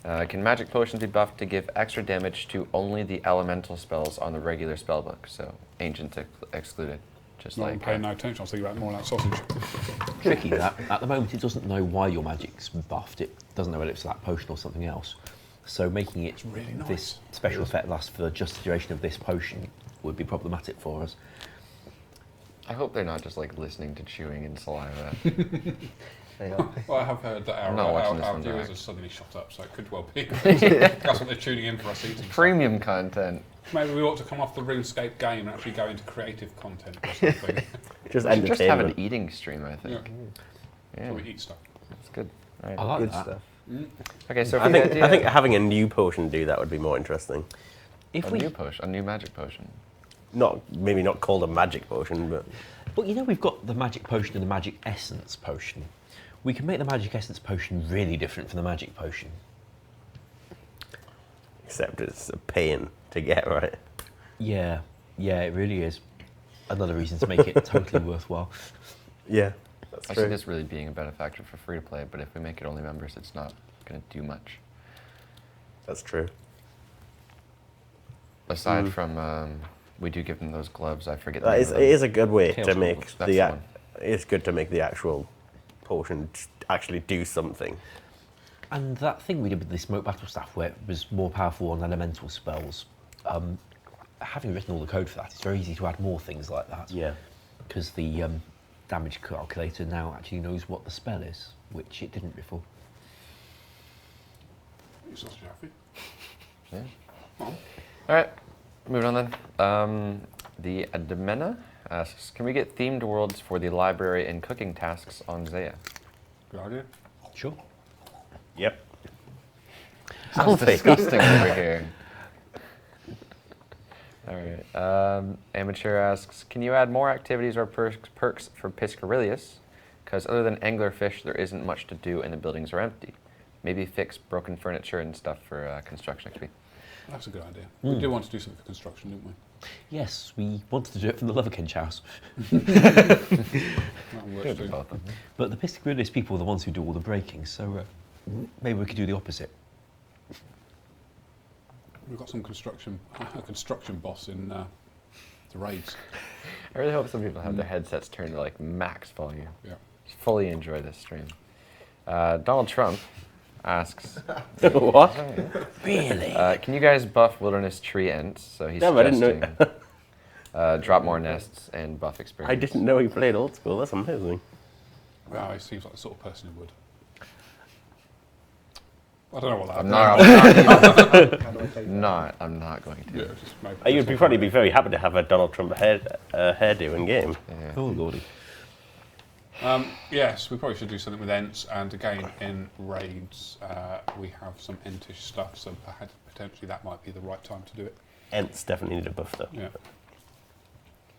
Can magic potions be buffed to give extra damage to only the elemental spells on the regular spellbook? So ancient excluded, just Not like. paying no attention. I was thinking about more like sausage. Tricky that. At the moment, it doesn't know why your magic's buffed. It doesn't know whether it's that potion or something else. So making it really nice. this special effect last for just the duration of this potion would be problematic for us. I hope they're not just like listening to chewing and saliva. They are. Well, I have heard that I'm not watching this our one viewers back. have suddenly shot up, so it could well be. That's what they're tuning in for us eating. Premium content. Maybe we ought to come off the RuneScape game and actually go into creative content or something. Just We should just have an entertainment. eating stream, I Yeah. think. Yeah, So we eat stuff. that's good. All right. I like Good that. stuff. Okay, so I think having a new potion do that would be more interesting. If a we, new potion, a new magic potion. Maybe not called a magic potion, but well, you know, we've got the magic potion and the magic essence potion. We can make the magic essence potion really different from the magic potion. except it's a pain to get right. Yeah, it really is. Another reason to make it totally worthwhile. Yeah, that's I true. see this really being a benefactor for free to play, but if we make it only members, it's not going to do much. That's true. Aside from, we do give them those gloves. I forget. That the is, name it of is a good way Chaos to make Gloves, that's the. the one. It's good to make the actual potion actually do something. And that thing we did with the smoke battle staff, where it was more powerful on elemental spells, having written all the code for that, it's very easy to add more things like that. Yeah. Because the damage calculator now actually knows what the spell is, which it didn't before. Eat sausage, Alfred. Yeah. Come on. All right, moving on then. The Ademena asks, can we get themed worlds for the library and cooking tasks on Zaya? Good idea. Sure. Yep. Sounds disgusting over here. All right. Amateur asks, can you add more activities or perks for Piscarilius? Because other than anglerfish, there isn't much to do and the buildings are empty. Maybe fix broken furniture and stuff for construction XP. That's a good idea. We did want to do something for construction, didn't we? Yes, we wanted to do it from the Loverkench house. That works Good too. with both of them. But the Piscagrillis people are the ones who do all the breaking, so maybe we could do the opposite. We've got some a construction boss in the raids. I really hope some people have their headsets turned to like max volume. Yeah. Just fully enjoy this stream. Donald Trump asks, What? Really? can you guys buff wilderness tree ents? So he's No, but I didn't suggesting drop more nests and buff experience. I didn't know he played Old School. That's amazing. Well, he seems like the sort of person who would. I don't know what that I'm is. How do I take that? I'm not going to. Yeah, just maybe You'd probably be very happy to have a Donald Trump hairdo in game. Yeah. Oh, lordy. Yes, we probably should do something with Ents, and again in raids we have some Entish stuff, so perhaps potentially that might be the right time to do it. Ents definitely need a buff though. Yeah.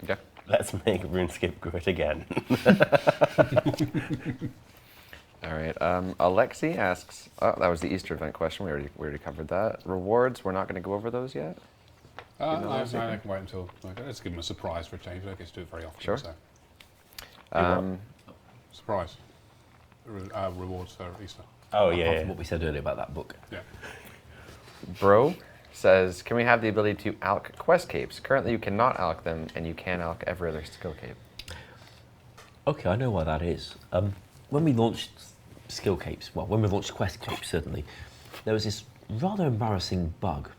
Okay. Let's make RuneScape great again. All right. Alexi asks, oh, that was the Easter event question. We already covered that. Rewards, we're not going to go over those yet. No, I can wait until. Let's give them a surprise for a change. I don't get to do it very often. Sure. So. Surprise. Rewards for Easter. Oh Apart yeah. from what we said earlier about that book. Yeah. Bro says, can we have the ability to alch quest capes? Currently, you cannot alch them, and you can alch every other skill cape. Okay, I know why that is. When we launched skill capes, well, when we launched quest capes, certainly, there was this rather embarrassing bug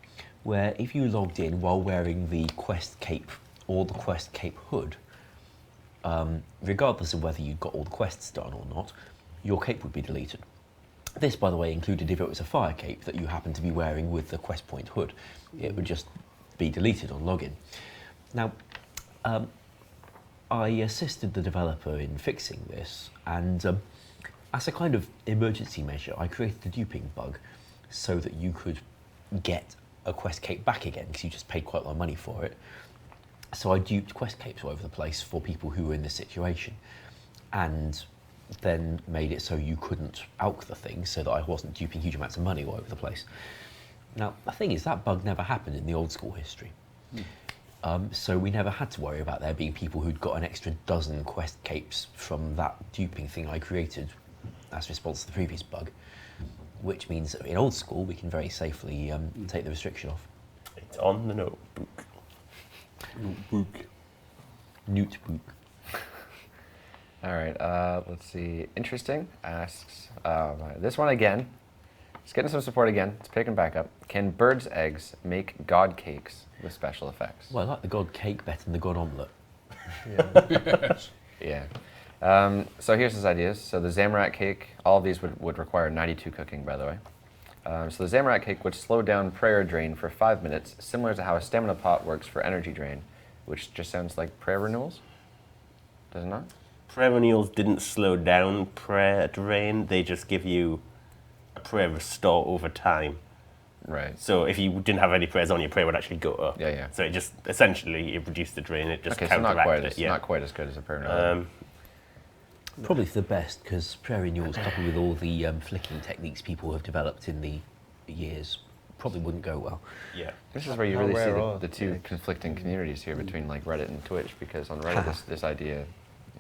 where if you logged in while wearing the quest cape or the quest cape hood, regardless of whether you got all the quests done or not, your cape would be deleted. This, by the way, included if it was a fire cape that you happened to be wearing with the quest point hood. It would just be deleted on login. Now, I assisted the developer in fixing this, and as a kind of emergency measure, I created a duping bug so that you could get a quest cape back again because you just paid quite a lot of money for it. So I duped quest capes all over the place for people who were in this situation, and then made it so you couldn't alch the thing, so that I wasn't duping huge amounts of money all over the place. Now, the thing is, that bug never happened in the old school history. So we never had to worry about there being people who'd got an extra dozen quest capes from that duping thing I created as a response to the previous bug, which means that in old school we can very safely take the restriction off. It's on the notebook. Notebook. All right, let's see. Interesting asks, this one again. It's getting some support again. It's picking back up. Can birds' eggs make god cakes with special effects? Well, I like the god cake better than the god omelette. Yeah. So here's his ideas. So the Zamorak cake, all of these would require 92 cooking, by the way. So the Zamorak cake would slow down prayer drain for 5 minutes, similar to how a stamina pot works for energy drain, which just sounds like prayer renewals. Does it not? Prayer renewals didn't slow down prayer drain, they just give you a prayer restore over time. Right. So if you didn't have any prayers on, your prayer would actually go up. Yeah, yeah. So it just, essentially, it reduced the drain, it just Okay, so counteracted it. Yeah. not quite as good as a prayer renewal. Probably for the best, because prayer renewals, coupled with all the flicking techniques people have developed in the years, probably wouldn't go well. Yeah. This is where you How really see rare are the two they? conflicting communities here between like Reddit and Twitch, because on Reddit this idea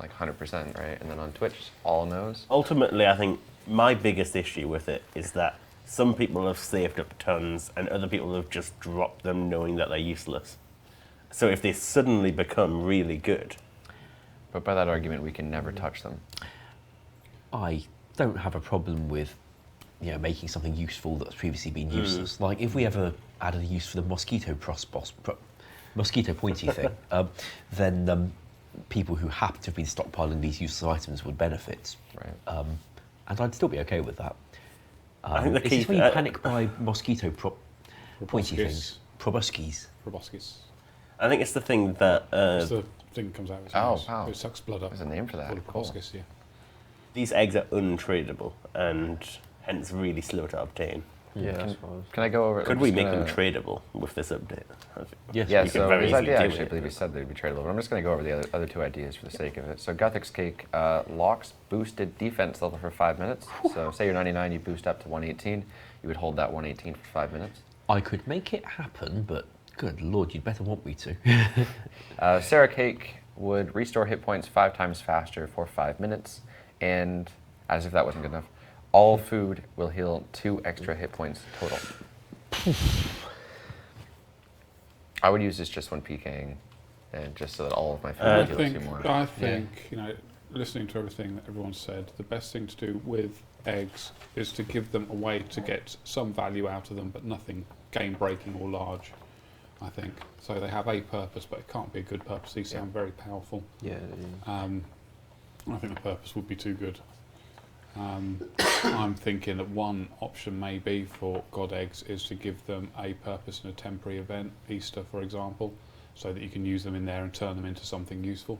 like 100%, right? And then on Twitch, all no's. Ultimately, I think my biggest issue with it is that some people have saved up tons and other people have just dropped them knowing that they're useless. So if they suddenly become really good, But by that argument, we can never touch them. I don't have a problem with, making something useful that's previously been useless. Like if we ever added a use for the mosquito mosquito pointy thing, then people who happen to have been stockpiling these useless items would benefit. Right. And I'd still be okay with that. I think the is key this when you panic by mosquito pointy things? Proboscis. Proboscis. I think it's the thing that It's the thing that comes out of its Oh, nose. wow. It sucks blood up. There's a name for that. Full of Cool. proboscis, yeah. these eggs are untradeable and hence really slow to obtain. Yeah, that's what I was. Can I go over? Could I'm we just make them gonna- tradable with this update? Yes. Yeah, We could so very his easily idea do actually, I it. believe he said they'd be tradable, but I'm just going to go over the other two ideas for the sake of it. So Guthix Cake locks boosted defense level for 5 minutes. So say you're 99, you boost up to 118, you would hold that 118 for 5 minutes. I could make it happen, but good lord, you'd better want me to. Sarah Cake would restore hit points 5 times faster for 5 minutes, and as if that wasn't good enough, all food will heal 2 extra hit points total. I would use this just when PKing, and just so that all of my food I heals 2 more. think, listening to everything that everyone said, the best thing to do with eggs is to give them a way to get some value out of them, but nothing game-breaking or large, I think. So they have a purpose, but it can't be a good purpose. These sound very powerful. Yeah. I think the purpose would be too good. I'm thinking that one option maybe for god eggs is to give them a purpose in a temporary event, Easter for example, so that you can use them in there and turn them into something useful.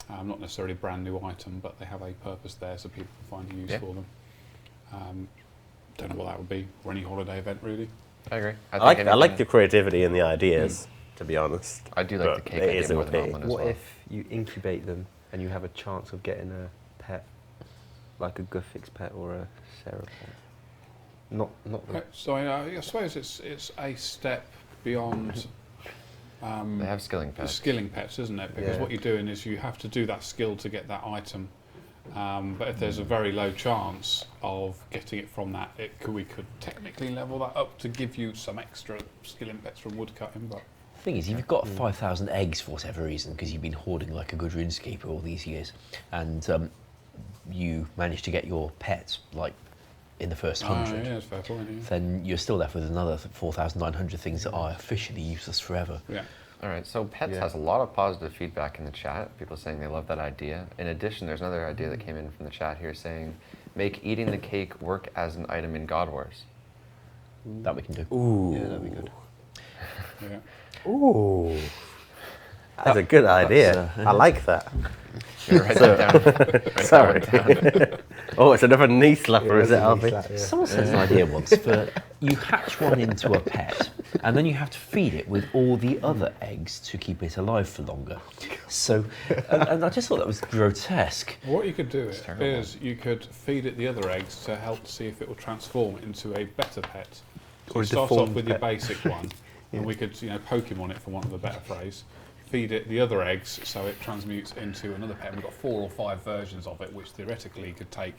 Not necessarily a brand new item, but they have a purpose there so people can find a use for them. Don't know what that would be, or any holiday event really. I agree. I like the creativity and the ideas, to be honest. I do like but the cake it idea is more than okay. almond as What well. if you incubate them and you have a chance of getting a pet, like a Guthix pet or a Sarah pet? Not the. So I suppose it's a step beyond They have skilling the pets. skilling pets, isn't it? Because Yeah. what you're doing is you have to do that skill to get that item. But if there's a very low chance of getting it from that, we could technically level that up to give you some extra skilling pets from woodcutting. But The thing is, if you've got 5,000 eggs for whatever reason, because you've been hoarding like a good runescaper all these years, and you manage to get your pet like in the first 100, yeah, that's a fair point. then you're still left with another 4,900 things that are officially useless forever. Yeah. All right, so Pets Yeah. has a lot of positive feedback in the chat. People saying they love that idea. In addition, there's another idea that came in from the chat here saying, make eating the cake work as an item in God Wars. That we can do. Ooh. Yeah, that'd be good. Yeah. Ooh. That's a good idea. That's, I like that. You write that down. Write Sorry. that down. Oh, it's another knee slapper, is it, Alfie? Someone said an idea once that you hatch one into a pet, and then you have to feed it with all the other eggs to keep it alive for longer. So, and I just thought that was grotesque. What you could do terrible. is you could feed it the other eggs to help see if it will transform into a better pet. So Or you a start off deformed with your pet. basic one, and we could, Pokemon it for want of a better phrase. Feed it the other eggs so it transmutes into another pet. We've got 4 or 5 versions of it, which theoretically could take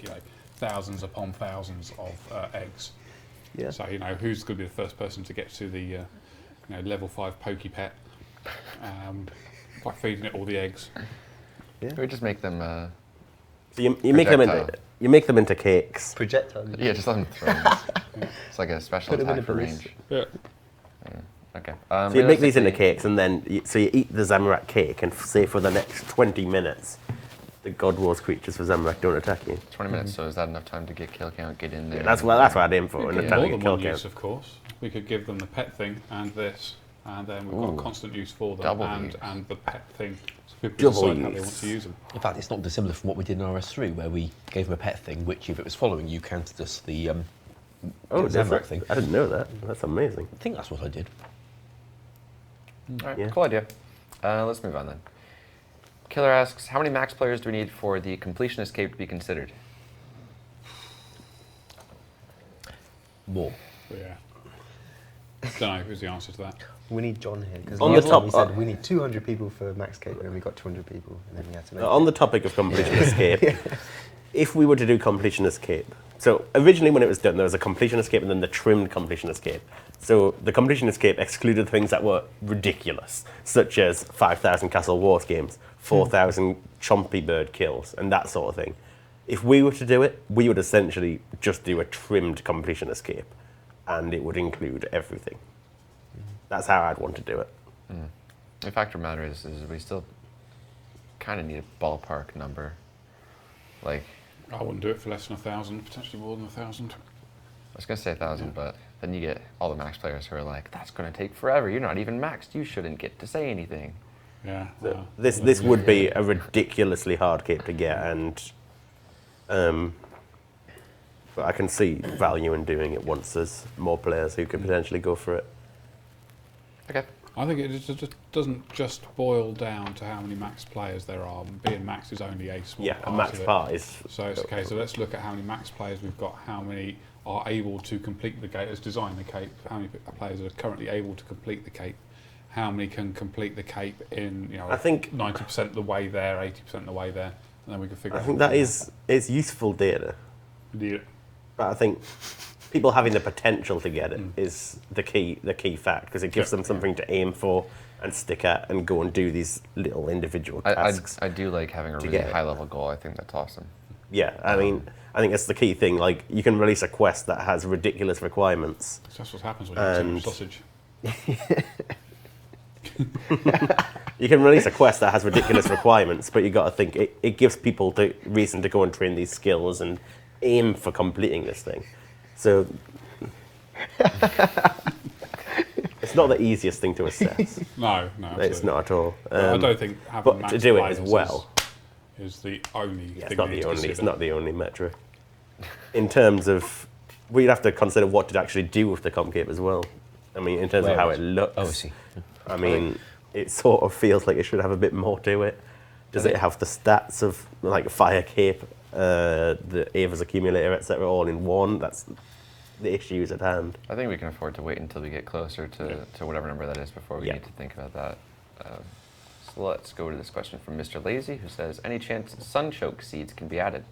thousands upon thousands of eggs. Yeah. So who's going to be the first person to get to the level 5 Poke Pet by feeding it all the eggs? We just make them. So you make them into Projectile. cakes. Projectile. Yeah, just let them throw them. It's like a special Put them in attack a for ballistic. range. Yeah. Okay. So you make these into realistically- cakes, and then you eat the Zamorak cake, and say for the next 20 minutes, the God Wars creatures for Zamorak don't attack you. 20 minutes, so is that enough time to get kill count, get in there? Yeah, that's what I'd aim for. We And could the give time more to than get kill one use, count. of course. We could give them the pet thing and this, and then we've Ooh. got constant use for them, Double and use. the pet thing. So people Double decide how they use. want to use them. In fact, it's not dissimilar from what we did in RS3, where we gave them a pet thing, which, if it was following you, counted as the Oh, Zamorak thing. I didn't know that. That's amazing. I think that's what I did. All right, Yeah. cool idea. Let's move on then. Killer asks, how many max players do we need for the Completionist cape to be considered? More. But yeah. Don't know who's the answer to that. We need John here because On last the time top- we said we need 200 people for Max Cape, and then we got 200 people, and then we had to make. On the topic of Completionist Cape, if we were to do Completionist Cape, so originally when it was done, there was a Completionist Cape and then the trimmed Completionist Cape. So the Completionist Cape excluded things that were ridiculous, such as 5,000 Castle Wars games, 4,000 Chompy Bird kills, and that sort of thing. If we were to do it, we would essentially just do a trimmed Completionist Cape, and it would include everything. That's how I'd want to do it. The fact of the matter is we still kind of need a ballpark number. Like, I wouldn't do it for less than 1,000, potentially more than 1,000. I was going to say 1,000, but then you get all the max players who are like, that's going to take forever. You're not even maxed. You shouldn't get to say anything. Yeah. This would be a ridiculously hard cape to get, and but I can see value in doing it once there's more players who could potentially go for it. Okay. I think it just doesn't just boil down to how many max players there are. Being max is only a small Yeah, part a max of it. part is. So it's a case of let's look at how many max players we've got, how many are able to complete the cape, let's design the cape, how many players are currently able to complete the cape, how many can complete the cape in, I think 90% of the way there, 80% of the way there, and then we can figure I out. think that is useful data, Yeah. but I think people having the potential to get it is the key fact, because it gives them something to aim for and stick at and go and do these little individual tasks. I do like having a really get it. high level goal. I think that's awesome. Yeah, I mean, I think that's the key thing. Like, you can release a quest that has ridiculous requirements. So that's what happens when you have too And- much sausage. You can release a quest that has ridiculous requirements, but you got to think it gives people the reason to go and train these skills and aim for completing this thing. So it's not the easiest thing to assess. No, It's absolutely. not at all. I don't think having but max to do it players as well. is the only Yeah, thing it's not we need the to only. It's consider. not the only metric. In terms of, we'd have to consider what to actually do with the comp cape as well. I mean, in terms of how it looks. Oh, I see. I mean, it sort of feels like it should have a bit more to it. Does it have the stats of like Fire Cape, the Ava's Accumulator, etc., all in one? That's the issues at hand. I think we can afford to wait until we get closer to whatever number that is before we Yeah. need to think about that. So let's go to this question from Mr. Lazy, who says, any chance sunchoke seeds can be added?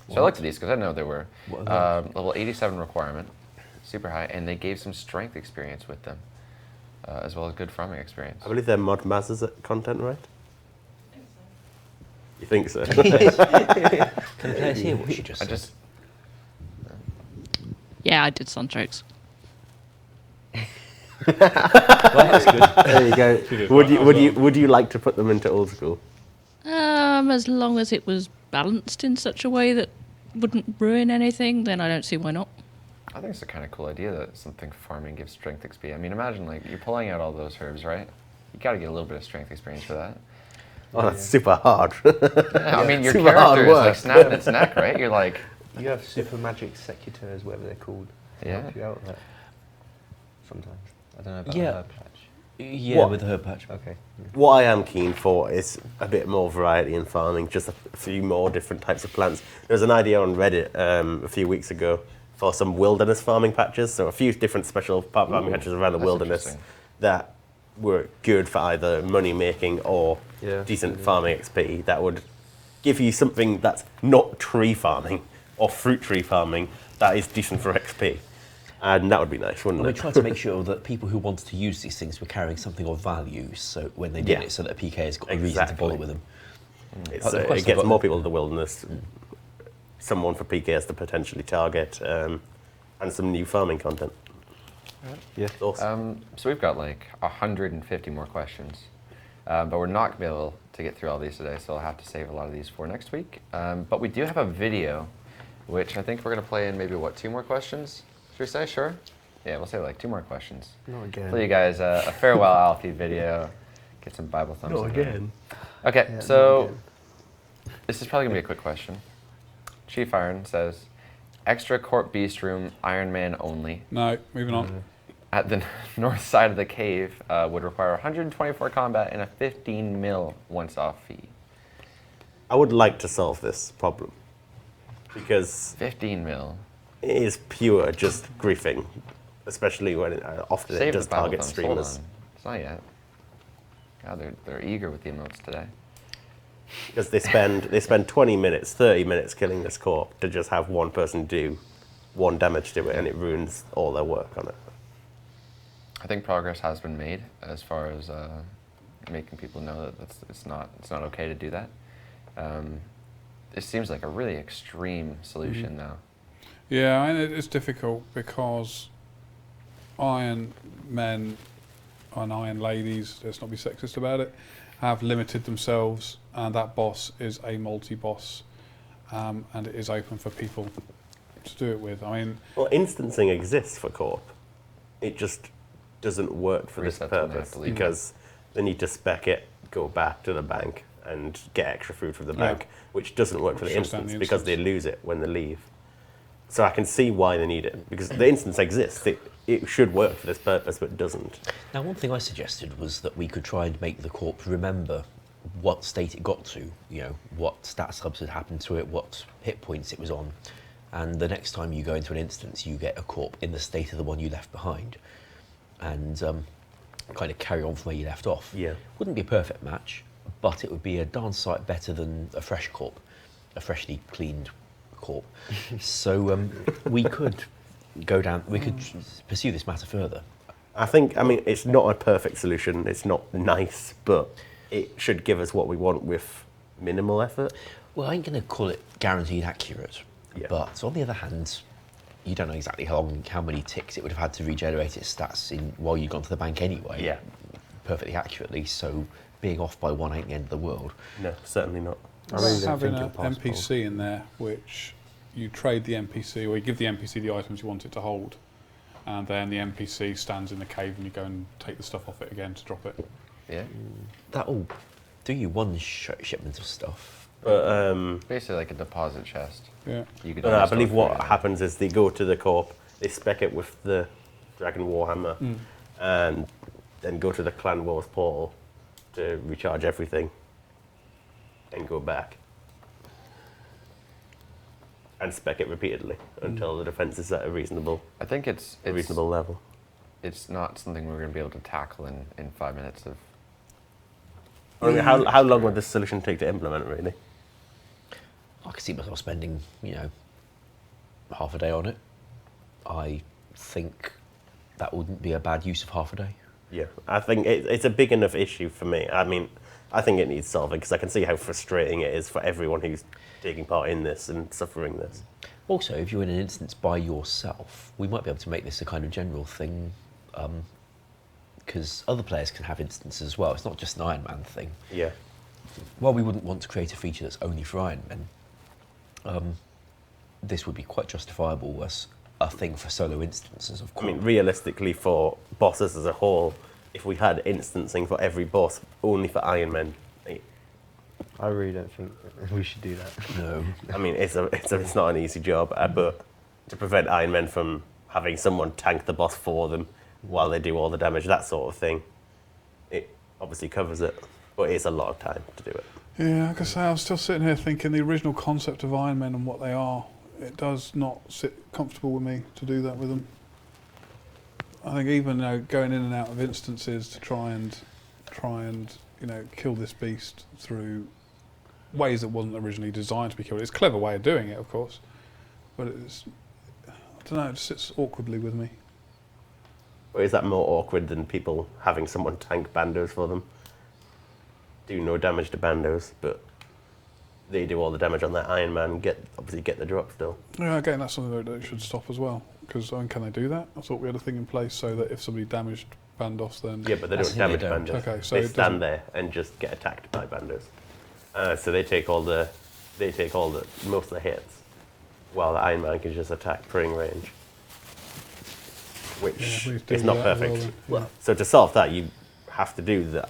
So I looked at these because I didn't know they were. What are Level 87 requirement, super high, and they gave some strength experience with them, as well as good farming experience. I believe they're mod mazes content, right? You think so? Can the players hear what she just I said? just, Yeah, I did sunstrokes. Well, that's good. There you go. She did would right you as well. would you like to put them into old school? As long as it was balanced in such a way that wouldn't ruin anything, then I don't see why not. I think it's a kind of cool idea that something farming gives strength XP. I mean, imagine like you're pulling out all those herbs, right? You got to get a little bit of strength experience for that. Oh, that's super hard. I mean, your super hard character is like work. snapping its neck, right? You're like, You have super magic secutors, whatever they're called, to Yeah. help you out with that. Sometimes. I don't know about Yeah. the herb patch. Yeah, What? with the herb patch. Okay. What I am keen for is a bit more variety in farming, just a few more different types of plants. There was an idea on Reddit a few weeks ago for some wilderness farming patches, so a few different special farming patches around the that's wilderness interesting. that were good for either money making or Yeah, decent yeah. farming XP that would give you something that's not tree farming or fruit tree farming that is decent for XP. And that would be nice, wouldn't And we it? tried to make sure that people who wanted to use these things were carrying something of value, so when they did Yeah. it, so that a PK has got a reason to bother Exactly. with them. It's, But of course it they've gets got more the- people to the wilderness, someone for PKs to potentially target, and some new farming content. Yeah. Awesome. so we've got like 150 more questions, but we're not gonna be able to get through all these today, so I'll have to save a lot of these for next week. But we do have a video, which I think we're gonna play in maybe, what, 2 more questions? Should we say? Sure? Yeah, we'll say like 2 more questions. Not again. Play you guys a farewell Alfie video, get some Bible thumbs Not in there. again. Okay, Yeah, not so again. this is probably gonna be a quick question. Chief Iron says, extra Corp Beast room, Iron Man only, No, moving on. at the north side of the cave would require 124 combat and a 15 mil once-off fee. I would like to solve this problem because 15 mil. it is pure just griefing, especially when often it Save does the Bible target thumbs. streamers. Hold on. It's not yet. God, they're eager with the emotes today. Because they spend 20 minutes, 30 minutes killing this corp to just have one person do 1 damage to it, and it ruins all their work on it. I think progress has been made as far as making people know that it's not okay to do that. It seems like a really extreme solution now. Yeah, and it's difficult because Iron Men and Iron Ladies, let's not be sexist about it, have limited themselves, and that boss is a multi-boss, and it is open for people to do it with. I mean, Well, instancing exists for corp. It just doesn't work for this Resets when they have purpose to leave. because they need to spec it, go back to the bank, and get extra food from the Yeah. bank, which doesn't work for the Shuts down instance the because they instance. lose it when they leave. So I can see why they need it because the instance exists. It should work for this purpose, but it doesn't. Now, one thing I suggested was that we could try and make the corp remember what state it got to, you know, what stat subs had happened to it, what hit points it was on, and the next time you go into an instance, you get a corp in the state of the one you left behind, and kind of carry on from where you left off. Yeah. Wouldn't be a perfect match, but it would be a darn sight better than a fresh corp, a freshly cleaned corp. So we could go down, we could pursue this matter further. I mean, it's not a perfect solution. It's not nice, but it should give us what we want with minimal effort. Well, I ain't going to call it guaranteed accurate, Yeah. but on the other hand, you don't know exactly how many ticks it would have had to regenerate its stats in while you'd gone to the bank anyway. Yeah. Perfectly accurately, so being off by 1 ain't the end of the world. No, certainly not. I really don't having think an it'll pass NPC in there which you trade the NPC, or you give the NPC the items you want it to hold, and then the NPC stands in the cave and you go and take the stuff off it again to drop it. Yeah. That'll do you one shipment of stuff. But Basically like a deposit chest. Yeah. You could I only believe store what food in. happens is they go to the corp, they spec it with the Dragon Warhammer, and then go to the Clan Wars portal to recharge everything, and go back. And spec it repeatedly until the defense is at a reasonable I think it's level. it's not something we're going to be able to tackle in 5 minutes of. I mean, how long would this solution take to implement, really? I could see myself spending, half a day on it. I think that wouldn't be a bad use of half a day. Yeah, I think it's a big enough issue for me. I mean, I think it needs solving because I can see how frustrating it is for everyone who's taking part in this and suffering this. Also, if you're in an instance by yourself, we might be able to make this a kind of general thing, because other players can have instances as well. It's not just an Iron Man thing. Yeah. While we wouldn't want to create a feature that's only for Iron Men, this would be quite justifiable as a thing for solo instances, of I course. mean, realistically, for bosses as a whole, if we had instancing for every boss, only for Iron Men, I really don't think we should do that. No. I mean, it's not an easy job, but to prevent Iron Men from having someone tank the boss for them while they do all the damage, that sort of thing, it obviously covers it, but it's a lot of time to do it. Yeah, like I say, I'm still sitting here thinking the original concept of Iron Men and what they are, it does not sit comfortable with me to do that with them. I think even going in and out of instances to try and kill this beast through ways that wasn't originally designed to be killed. It's a clever way of doing it, of course, but it's, I don't know, it just sits awkwardly with me. Or is that more awkward than people having someone tank Bandos for them? Do no damage to Bandos, but they do all the damage on that Iron Man and obviously get the drop still. Yeah, again, that's something that should stop as well, because can they do that? I thought we had a thing in place so that if somebody damaged Bandos, then... Yeah, but they don't damage Bandos. Okay, so they stand there and just get attacked by Bandos. So they take most of the hits, while the Iron Man can just attack pring range, which is not perfect. So to solve that, you have to do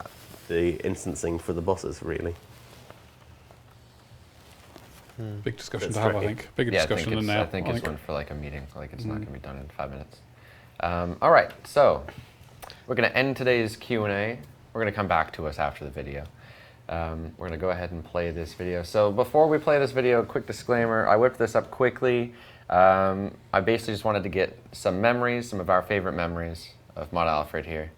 the instancing for the bosses, really. Big discussion That's to have, tricky. I think. Bigger discussion than now. I think it's one for like a meeting. Like it's not going to be done in 5 minutes. All right, so we're going to end today's Q&A. We're going to come back to us after the video. We're going to go ahead and play this video. So before we play this video, quick disclaimer. I whipped this up quickly. I basically just wanted to get some memories, some of our favorite memories of Mod Alfred here,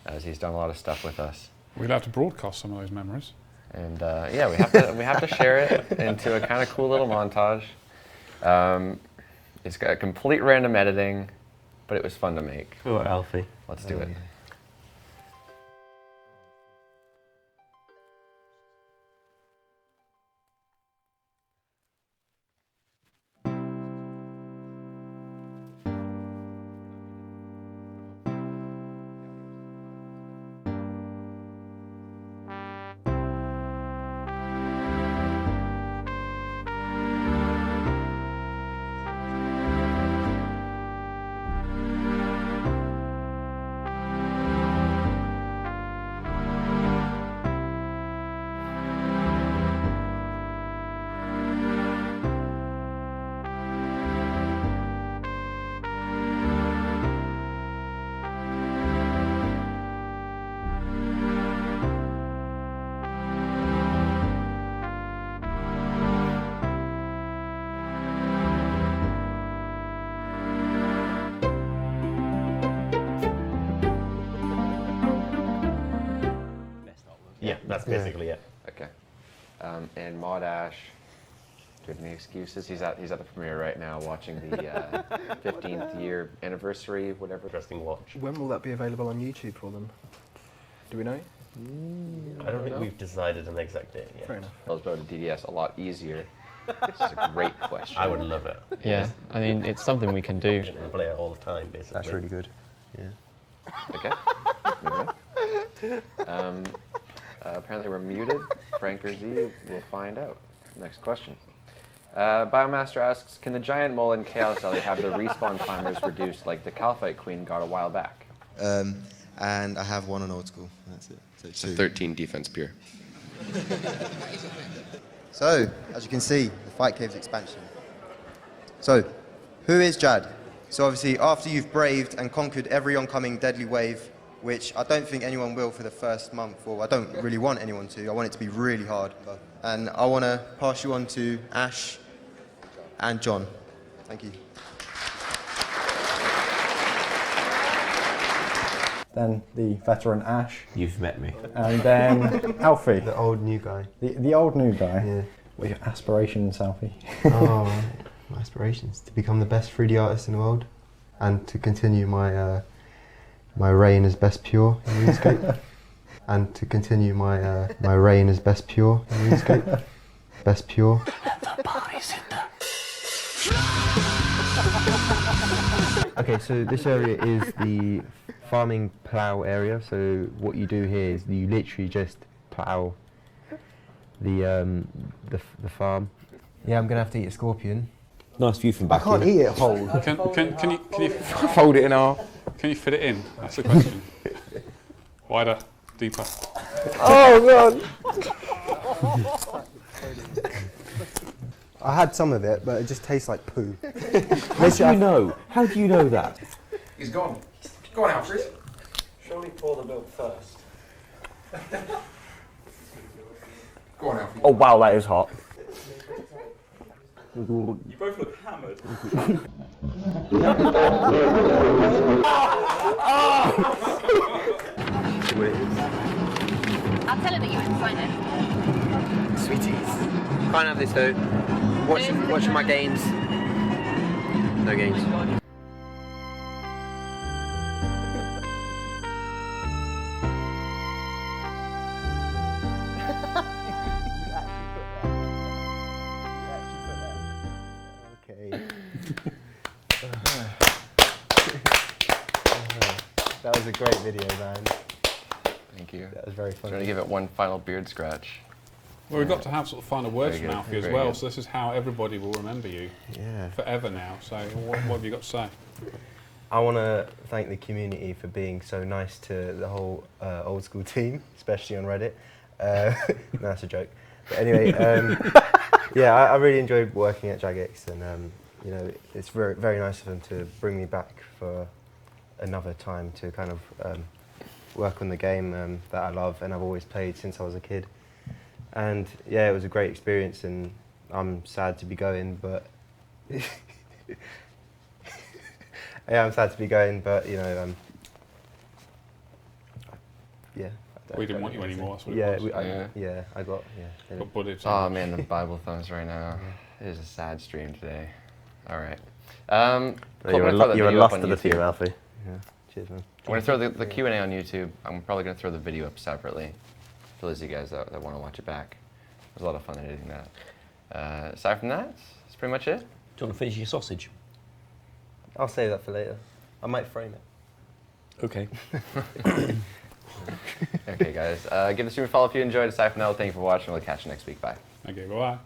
as he's done a lot of stuff with us. We'd have to broadcast some of those memories. And yeah, we have to share it into a kind of cool little montage. It's got a complete random editing, but it was fun to make. Oh, Alfie. Let's do it. Yeah, that's basically it. Okay. And Mod Ash, do you have any excuses? He's at the premiere right now watching the 15th year anniversary, whatever. Interesting watch. When will that be available on YouTube for them? Do we know? I don't think we've decided an exact date yet. Fair enough. I was about to DDS a lot easier. This is a great question. I would love it. Yeah, I mean, it's something we can do. We play it all the time, basically. That's really good. Yeah. Okay. Moving on. Apparently we're muted. Frank or Z, we'll find out. Next question. Biomaster asks, can the giant mole in Chaos Alley have the respawn timers reduced like the Calphite Queen got a while back? And I have one on Old School. That's it. So So 2. 13 defense pure. So, as you can see, the Fight Caves expansion. So, who is Jad? So obviously, after you've braved and conquered every oncoming deadly wave, which I don't think anyone will for the first month, or I don't really want anyone to. I want it to be really hard. And I want to pass you on to Ash and John. Thank you. Then the veteran Ash, You've met me. and then Alfie, The old new guy. the old new guy. Yeah. What are your aspirations, Alfie? Oh, my aspirations to become the best 3D artist in the world, and to continue my my reign as best pure in RuneScape, and to continue my my reign as best pure in RuneScape, best pure. Okay, so this area is the farming plough area. So what you do here is you literally just plough the farm. Yeah, I'm gonna have to eat a scorpion. Nice view from I back can't here. eat it whole. Can you Fold it in half. can you fit it in? That's the question. Wider, deeper. Oh god! I had some of it, but it just tastes like poo. How do you know? How do you know that? He's gone. Go on, Alfred. Surely pour the milk first. Go on, Alfred. Oh wow, that is hot. You both look hammered. I'll tell her that you went to sign it. Sweeties. Can't have this though. Watching my games. No games. Okay. That was a great video, man. Thank you. That was very Do you funny. want to give it one final beard scratch? Well, we've got to have sort of final words Very from good, Alfie as very well, good. so this is how everybody will remember you Yeah. forever now. So what have you got to say? I want to thank the community for being so nice to the whole old school team, especially on Reddit. No, that's a joke. But anyway, yeah, I really enjoyed working at Jagex, and you know, it's very, very nice of them to bring me back for another time to kind of work on the game that I love and I've always played since I was a kid. And yeah, it was a great experience, and I'm sad to be going, but yeah, I'm sad to be going, but you know, yeah. We didn't want you anymore. That's what Yeah, it was. I got Got bullied. Oh man, the Bible thumbs right now. It is a sad stream today. All right. You're a lost to the team, Alfie. Yeah. Cheers, man. I'm going to throw the Q&A on YouTube. I'm probably going to throw the video up separately for those of you guys that want to watch it back. It was a lot of fun editing that. Aside from that, that's pretty much it. Do you want to finish your sausage? I'll save that for later. I might frame it. Okay. Okay, guys. Give the stream a follow if you enjoyed. Aside from that, thank you for watching. We'll catch you next week. Bye. Okay, bye.